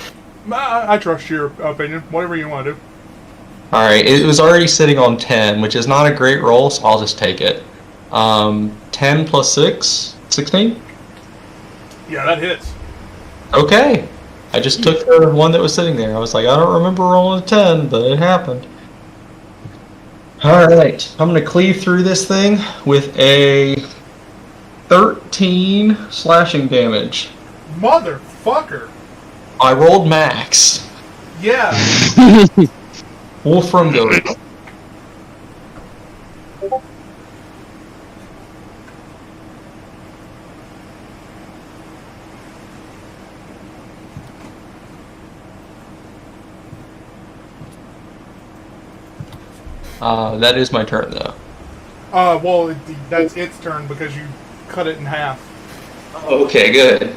[SPEAKER 2] I trust your opinion. Whatever you want to do.
[SPEAKER 3] Alright, it was already sitting on 10, which is not a great roll, so I'll just take it. 10 plus 6? 16?
[SPEAKER 2] Yeah, that hits.
[SPEAKER 3] Okay. I just took the one that was sitting there. I was like, I don't remember rolling a 10, but it happened. Alright, I'm going to cleave through this thing with a 13 slashing damage.
[SPEAKER 2] Motherfucker!
[SPEAKER 3] I rolled max.
[SPEAKER 2] Yeah.
[SPEAKER 3] Wolfram goes. That is my turn, though.
[SPEAKER 2] Well, that's its turn because you cut it in half.
[SPEAKER 3] Okay, good.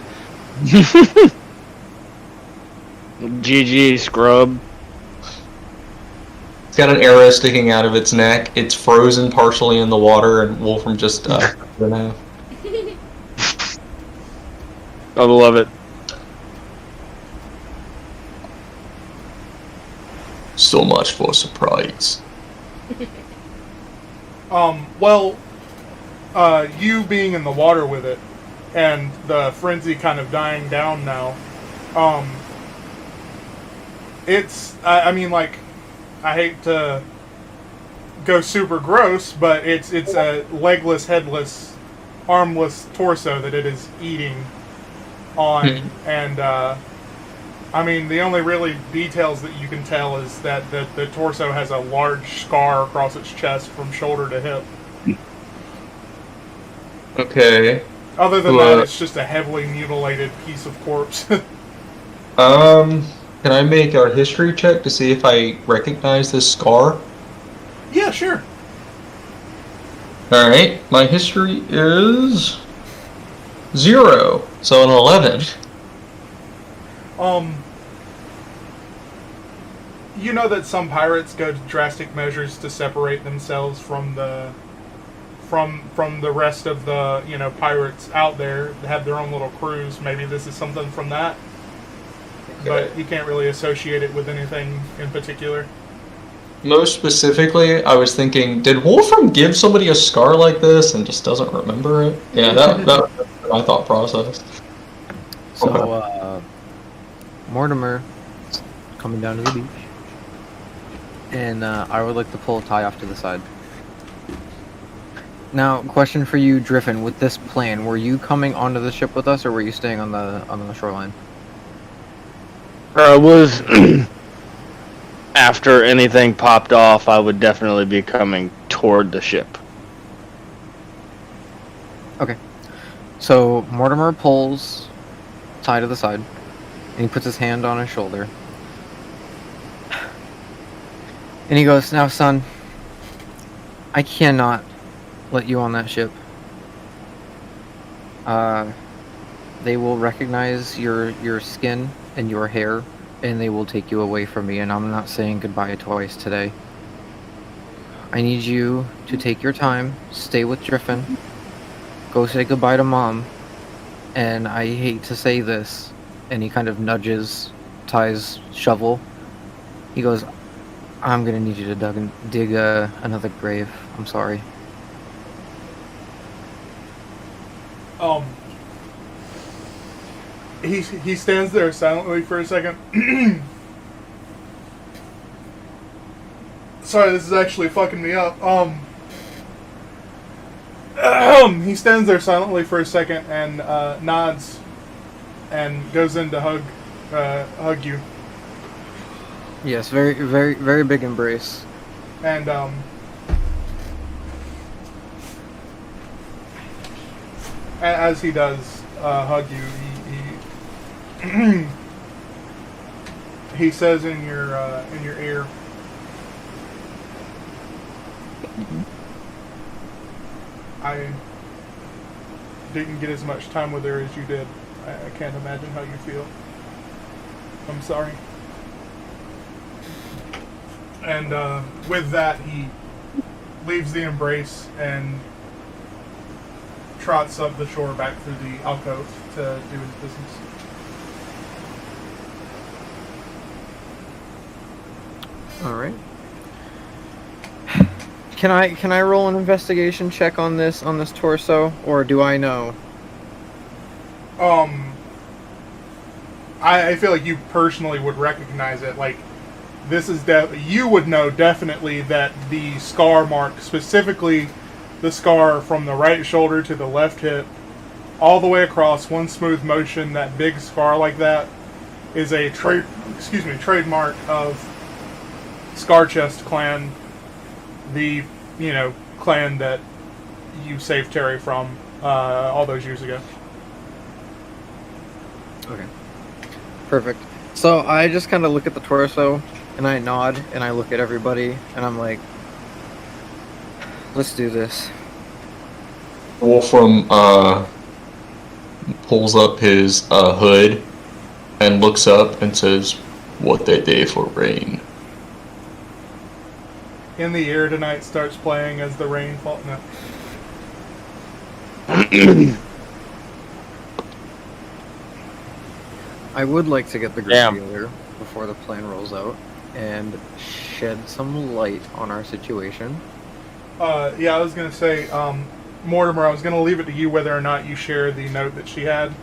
[SPEAKER 5] GG, scrub.
[SPEAKER 3] It's got an arrow sticking out of its neck. It's frozen partially in the water, and Wolfram just cut it in half.
[SPEAKER 5] I love it.
[SPEAKER 3] so much for a surprise.
[SPEAKER 2] Well, you being in the water with it, and the frenzy kind of dying down now, I mean, like, I hate to go super gross, but it's a legless, headless, armless torso that it is eating on, and, I mean, the only really details that you can tell is that the torso has a large scar across its chest from shoulder to hip.
[SPEAKER 3] Okay.
[SPEAKER 2] Other than that, it's just a heavily mutilated piece of corpse.
[SPEAKER 3] Can I make a history check to see if I recognize this scar?
[SPEAKER 2] Yeah, sure.
[SPEAKER 3] Alright, my history is 0, so an 11.
[SPEAKER 2] You know that some pirates go to drastic measures to separate themselves from the rest of the, you know, pirates out there. They have their own little crews. Maybe this is something from that. But you can't really associate it with anything in particular.
[SPEAKER 3] Most specifically, I was thinking, did Wolfram give somebody a scar like this and just doesn't remember it? Yeah, that was my thought process.
[SPEAKER 6] So, Mortimer coming down to the beach, and I would like to pull Ty off to the side. Now, question for you, Driffin. With this plan, were you coming onto the ship with us, or were you staying on the shoreline?
[SPEAKER 5] I was. After anything popped off, I would definitely be coming toward the ship.
[SPEAKER 6] Okay. So Mortimer pulls Ty to the side, and he puts his hand on his shoulder, and he goes, "Now, son, I cannot let you on that ship. They will recognize your skin and your hair, and they will take you away from me, and I'm not saying goodbye twice today. I need you to take your time, stay with Driffin, go say goodbye to Mom, and I hate to say this," and he kind of nudges Ty's shovel. He goes, "I'm gonna need you to dig another grave. I'm sorry."
[SPEAKER 2] He stands there silently for a second. Sorry, this is actually fucking me up. He stands there silently for a second and nods and goes in to hug you.
[SPEAKER 6] Yes, very, very, very big embrace.
[SPEAKER 2] And as he does hug you, he says in your ear, "I didn't get as much time with her as you did. I can't imagine how you feel. I'm sorry." And with that, he leaves the embrace and trots up the shore back through the alcove to do his business.
[SPEAKER 6] All right. Can I roll an investigation check on this torso, or do I know?
[SPEAKER 2] I feel like you personally would recognize it. Like, this is you would know definitely that the scar mark, specifically the scar from the right shoulder to the left hip, all the way across, one smooth motion. That big scar like that is a trademark of Scarchest clan, the clan that you saved Terry from all those years ago.
[SPEAKER 6] Okay. Perfect. So I just kind of look at the torso, and I nod, and I look at everybody, and I'm like, "Let's do this."
[SPEAKER 3] Wolfram pulls up his hood and looks up and says, "What they day for rain?"
[SPEAKER 2] In the Air Tonight starts playing as the rain falls. No.
[SPEAKER 6] I would like to get the group together before the plan rolls out. and shed some light on our situation.
[SPEAKER 2] Yeah, I was gonna say, Mortimer, I was gonna leave it to you whether or not you share the note that she had.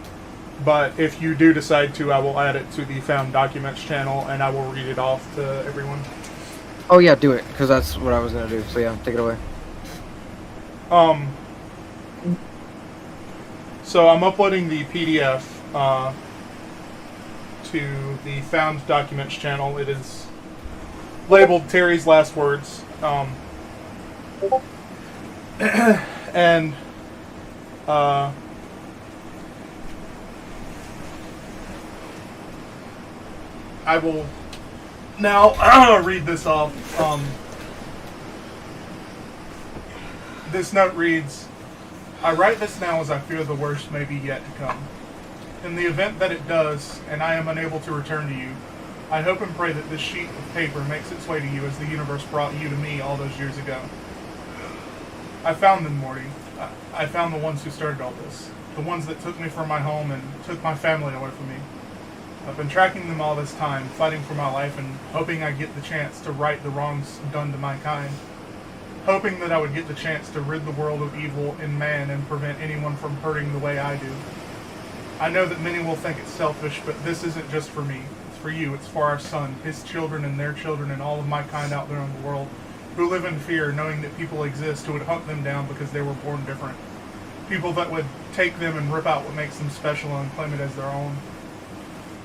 [SPEAKER 2] But if you do decide to, I will add it to the Found Documents channel, and I will read it off to everyone.
[SPEAKER 6] Oh yeah, do it, because that's what I was gonna do. So yeah, take it away.
[SPEAKER 2] So I'm uploading the PDF to the Found Documents channel. It is labeled Terry's Last Words. And I will now read this off. This note reads, I write this now as I fear the worst may be yet to come. In the event that it does, and I am unable to return to you, I hope and pray that this sheet of paper makes its way to you as the universe brought you to me all those years ago. I found them, Morty. I found the ones who started all this. The ones that took me from my home and took my family away from me. I've been tracking them all this time, fighting for my life and hoping I get the chance to right the wrongs done to my kind. Hoping that I would get the chance to rid the world of evil in man and prevent anyone from hurting the way I do. I know that many will think it's selfish, but this isn't just for me. It's for you. It's for our son, his children and their children and all of my kind out there in the world who live in fear knowing that people exist who would hunt them down because they were born different. People that would take them and rip out what makes them special and claim it as their own.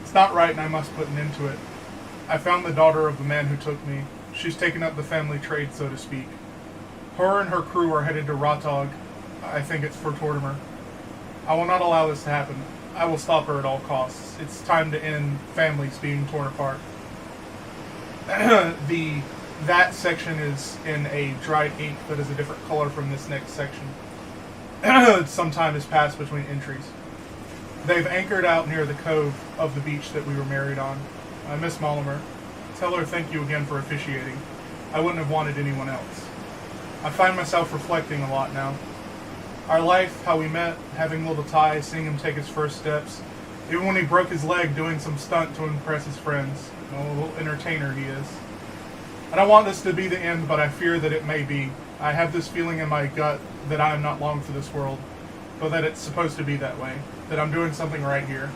[SPEAKER 2] It's not right and I must put an end to it. I found the daughter of the man who took me. She's taken up the family trade, so to speak. Her and her crew are headed to Rotog. I think it's for Tortimer. I will not allow this to happen. I will stop her at all costs. It's time to end families being torn apart. That section is in a dried ink that is a different color from this next section. Some time has passed between entries. They've anchored out near the cove of the beach that we were married on. Miss Mollimer, tell her thank you again for officiating. I wouldn't have wanted anyone else. I find myself reflecting a lot now. Our life, how we met, having little Ty, seeing him take his first steps, even when he broke his leg doing some stunt to impress his friends. A little entertainer he is. I don't want this to be the end, but I fear that it may be. I have this feeling in my gut that I am not long for this world, but that it's supposed to be that way, that I'm doing something right here.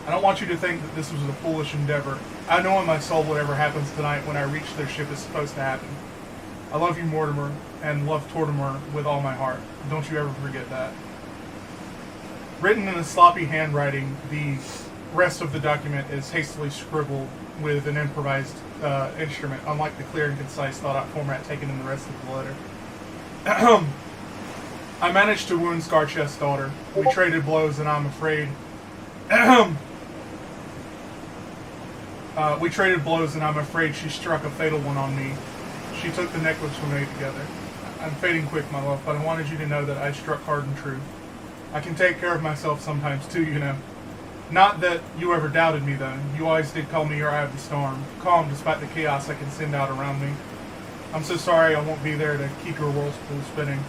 [SPEAKER 2] I don't want you to think that this was a foolish endeavor. I know in my soul whatever happens tonight when I reach their ship is supposed to happen. I love you, Mortimer, and love Tortimer with all my heart. Don't you ever forget that. Written in a sloppy handwriting, the rest of the document is hastily scribbled with an improvised instrument, unlike the clear and concise thought-out format taken in the rest of the letter. I managed to wound Scarchest's daughter. We traded blows, and I'm afraid... we traded blows, and I'm afraid she struck a fatal one on me. She took the necklace we made together. I'm fading quick, my love, but I wanted you to know that I struck hard and true. I can take care of myself sometimes, too, you know. Not that you ever doubted me, though. You always did call me your eye of the storm, calm despite the chaos I can send out around me. I'm so sorry I won't be there to keep your whirlpool spinning.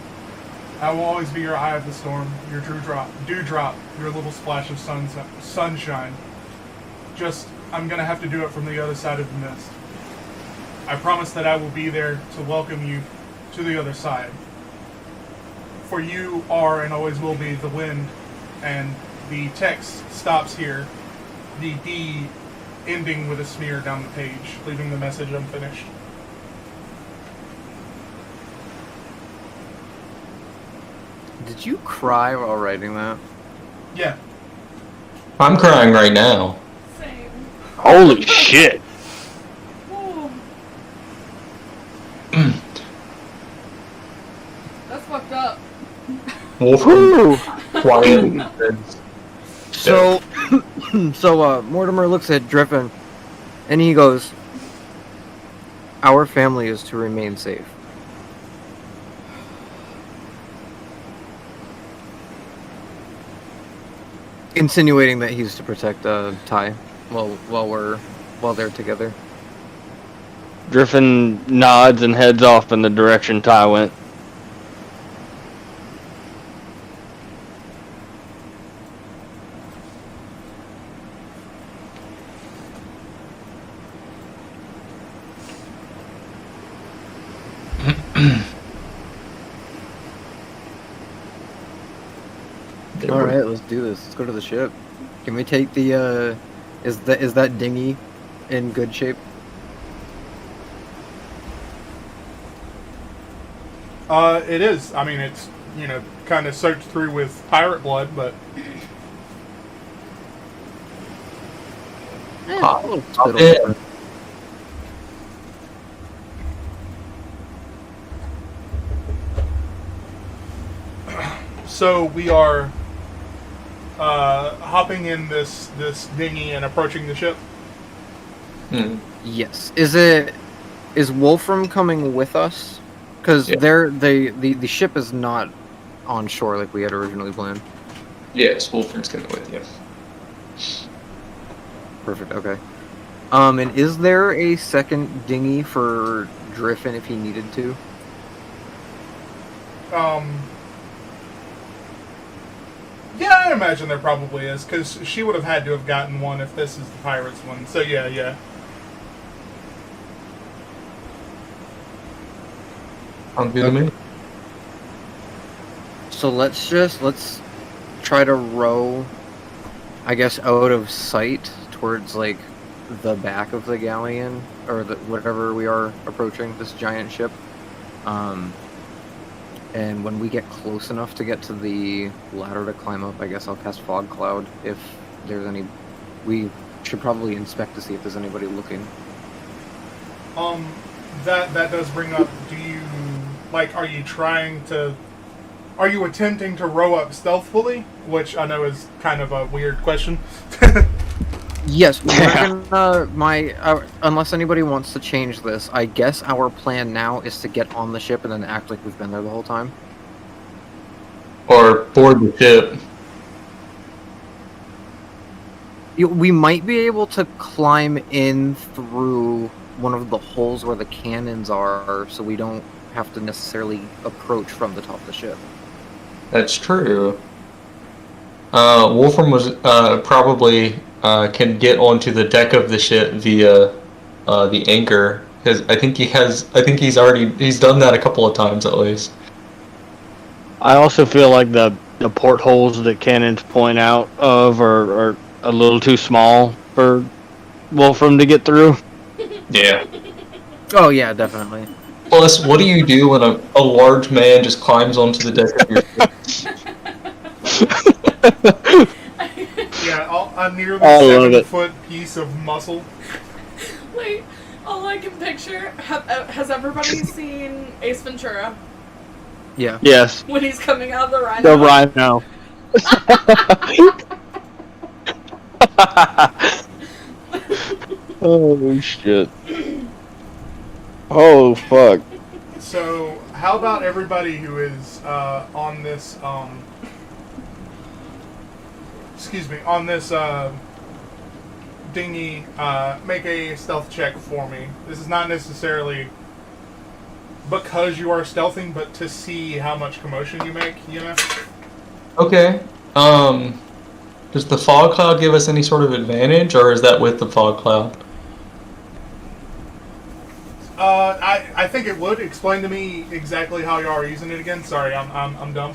[SPEAKER 2] I will always be your eye of the storm, your dewdrop, your little splash of sunshine. Just, I'm gonna have to do it from the other side of the mist. I promise that I will be there to welcome you to the other side. For you are and always will be the wind, and the text stops here, the D ending with a smear down the page, leaving the message unfinished.
[SPEAKER 6] Did you cry while writing that?
[SPEAKER 2] Yeah.
[SPEAKER 3] I'm crying right now.
[SPEAKER 4] Same.
[SPEAKER 5] Holy shit!
[SPEAKER 4] Whoa. That's fucked up.
[SPEAKER 3] Wolf
[SPEAKER 5] Woo!
[SPEAKER 3] quiet.
[SPEAKER 6] So Mortimer looks at Drippin, and he goes, "Our family is to remain safe." Insinuating that he's to protect Ty while they're together.
[SPEAKER 5] Griffin nods and heads off in the direction Ty went.
[SPEAKER 6] All right, let's do this. Let's go to the ship. Can we take the? Is that dinghy in good shape?
[SPEAKER 2] It is. I mean, it's, kind of soaked through with pirate blood, but
[SPEAKER 6] A little spittle.
[SPEAKER 3] Yeah.
[SPEAKER 2] so we are hopping in this dinghy and approaching the ship.
[SPEAKER 6] Yes. Is Wolfram coming with us? Because
[SPEAKER 3] Yeah.
[SPEAKER 6] the ship is not on shore like we had originally planned.
[SPEAKER 3] Yes, Wolfram's coming with you.
[SPEAKER 6] Perfect. Okay. And is there a second dinghy for Driffin if he needed to?
[SPEAKER 2] Yeah, I imagine there probably is, because she would have had to have gotten one if this is the pirates one. So yeah.
[SPEAKER 3] Sounds good to me.
[SPEAKER 6] So let's try to row, I guess, out of sight towards like the back of the galleon or whatever we are approaching, this giant ship. And when we get close enough to get to the ladder to climb up, I guess I'll cast Fog Cloud if there's any. We should probably inspect to see if there's anybody looking.
[SPEAKER 2] That does bring up. Do you are you attempting to row up stealthily? Which I know is kind of a weird question.
[SPEAKER 6] Yes, we're gonna, unless anybody wants to change this, I guess our plan now is to get on the ship and then act like we've been there the whole time.
[SPEAKER 3] Or board the ship.
[SPEAKER 6] We might be able to climb in through one of the holes where the cannons are, so we don't have to necessarily approach from the top of the ship.
[SPEAKER 3] That's true. Wolfram was probably can get onto the deck of the ship via the anchor, because I think he's done that a couple of times at least.
[SPEAKER 5] I also feel like the portholes that cannons point out of are a little too small for Wolfram to get through.
[SPEAKER 3] Yeah.
[SPEAKER 6] Oh yeah, definitely.
[SPEAKER 3] Plus, what do you do when a large man just climbs onto the deck of your ship?
[SPEAKER 2] Yeah, a nearly
[SPEAKER 5] I love
[SPEAKER 2] 7-foot piece of muscle.
[SPEAKER 4] Wait, all I can picture, has everybody seen Ace Ventura
[SPEAKER 6] Yeah.
[SPEAKER 5] Yes,
[SPEAKER 4] when he's coming out of the rhino?
[SPEAKER 5] the rhino. Oh shit. Oh fuck.
[SPEAKER 2] So, how about everybody who is on this, on this dinghy, make a stealth check for me. This is not necessarily because you are stealthing, but to see how much commotion you make,
[SPEAKER 3] Okay. Does the fog cloud give us any sort of advantage, or is that with the fog cloud?
[SPEAKER 2] I think it would. Explain to me exactly how you are using it again. Sorry, I'm dumb.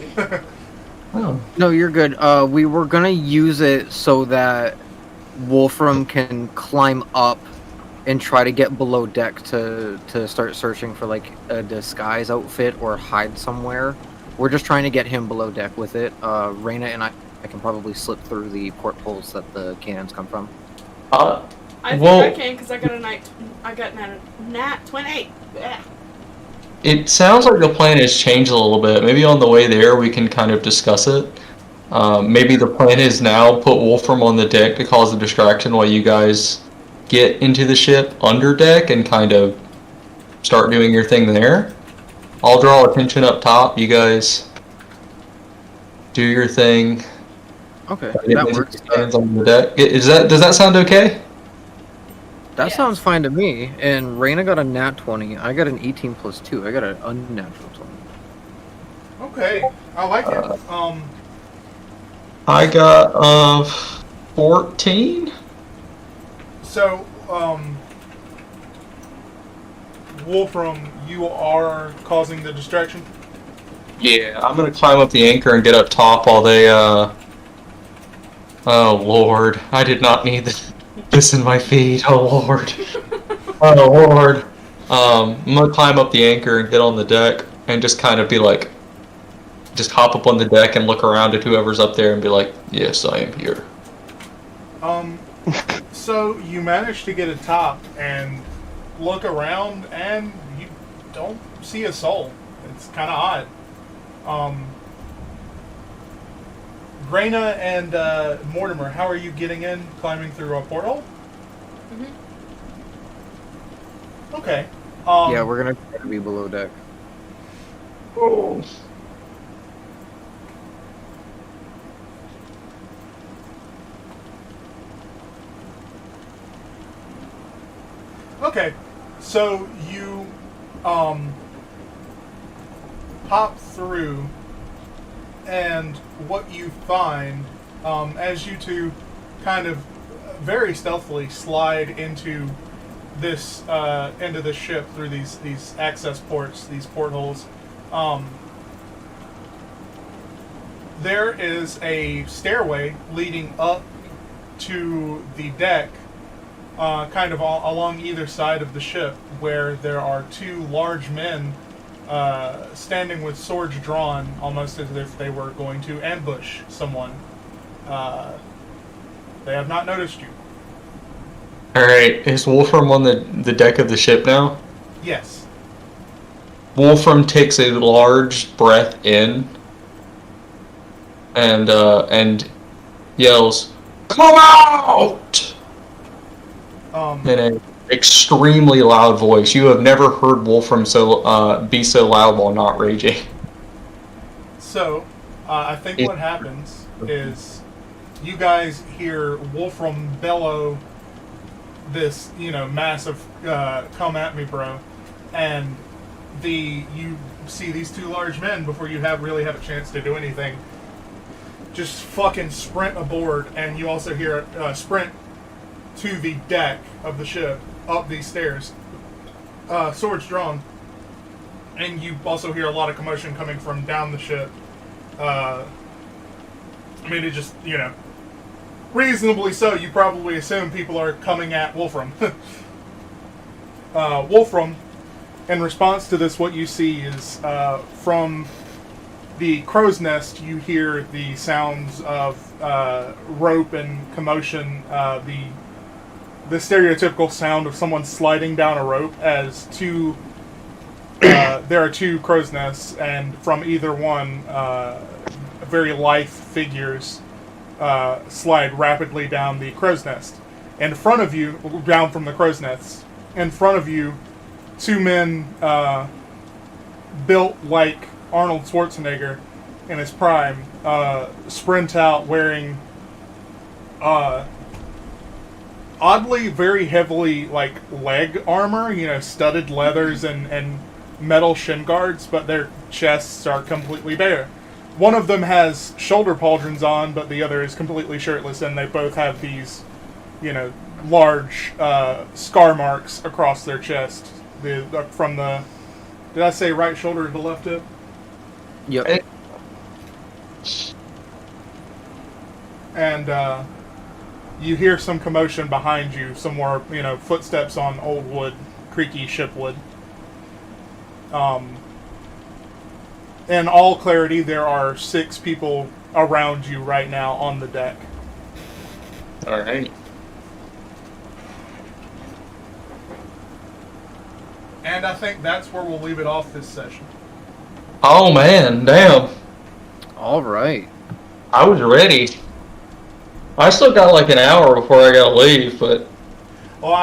[SPEAKER 3] Oh.
[SPEAKER 6] No, you're good. We were gonna use it so that Wolfram can climb up and try to get below deck to start searching for like a disguise outfit or hide somewhere. We're just trying to get him below deck with it. Reyna and I can probably slip through the portholes that the cannons come from.
[SPEAKER 4] I think
[SPEAKER 3] Well-
[SPEAKER 4] I can because I got nat 20. Yeah.
[SPEAKER 3] It sounds like the plan has changed a little bit. Maybe on the way there we can kind of discuss it. Maybe the plan is now put Wolfram on the deck to cause a distraction while you guys get into the ship under deck and kind of start doing your thing there. I'll draw attention up top. You guys do your thing.
[SPEAKER 6] Okay,
[SPEAKER 3] Get
[SPEAKER 6] that
[SPEAKER 3] these
[SPEAKER 6] works.
[SPEAKER 3] hands on the deck. Does that sound okay?
[SPEAKER 6] That
[SPEAKER 4] Yes.
[SPEAKER 6] sounds fine to me. And Reyna got a nat 20. I got an 18 plus 2. I got an unnatural 20.
[SPEAKER 2] Okay, I like it.
[SPEAKER 3] I got 14.
[SPEAKER 2] So, Wolfram, you are causing the distraction.
[SPEAKER 3] Yeah, I'm gonna climb up the anchor and get up top while they, Oh lord, I did not need this in my feed. Oh lord. Oh lord. I'm gonna climb up the anchor and get on the deck and just kind of be like, just hop up on the deck and look around at whoever's up there and be like, yes, I am here.
[SPEAKER 2] So you manage to get atop and look around, and you don't see a soul. It's kind of odd. Graina and Mortimer, how are you getting in? Climbing through a portal?
[SPEAKER 4] Mhm.
[SPEAKER 2] Okay.
[SPEAKER 6] Yeah, we're gonna try to be below deck.
[SPEAKER 3] Oh.
[SPEAKER 2] Okay, so you hop through, and what you find as you two kind of very stealthily slide into this ship through these access ports, these portholes. There is a stairway leading up to the deck, kind of along either side of the ship, where there are two large men standing with swords drawn, almost as if they were going to ambush someone. They have not noticed you.
[SPEAKER 3] Alright, is Wolfram on the deck of the ship now?
[SPEAKER 2] Yes.
[SPEAKER 3] Wolfram takes a large breath in and yells, "Come out!" In an extremely loud voice. You have never heard Wolfram be so loud while not raging.
[SPEAKER 2] So, I think what happens is you guys hear Wolfram bellow this, massive, come at me, bro. And you see these two large men before you really have a chance to do anything. Just fucking sprint aboard, and you also hear sprint to the deck of the ship, up these stairs, swords drawn. And you also hear a lot of commotion coming from down the ship. It just, reasonably so, you probably assume people are coming at Wolfram. Wolfram, in response to this, what you see is from the crow's nest, you hear the sounds of rope and commotion, the stereotypical sound of someone sliding down a rope as there are two crow's nests, and from either one, very lithe figures slide rapidly down the crow's nest. In front of you, down from the crow's nest, in front of you, two men built like Arnold Schwarzenegger in his prime sprint out wearing oddly very heavily leg armor, studded leathers and metal shin guards, but their chests are completely bare. One of them has shoulder pauldrons on, but the other is completely shirtless, and they both have these, large scar marks across their chest. From the, did I say right shoulder to the left hip?
[SPEAKER 6] Yep.
[SPEAKER 2] And you hear some commotion behind you, some more, footsteps on old wood, creaky ship wood. In all clarity, there are 6 people around you right now on the deck.
[SPEAKER 3] Alright.
[SPEAKER 2] And I think that's where we'll leave it off this session.
[SPEAKER 3] Oh man, damn.
[SPEAKER 6] All right.
[SPEAKER 3] I was ready. I still got like an hour before I gotta leave, but...
[SPEAKER 2] Well,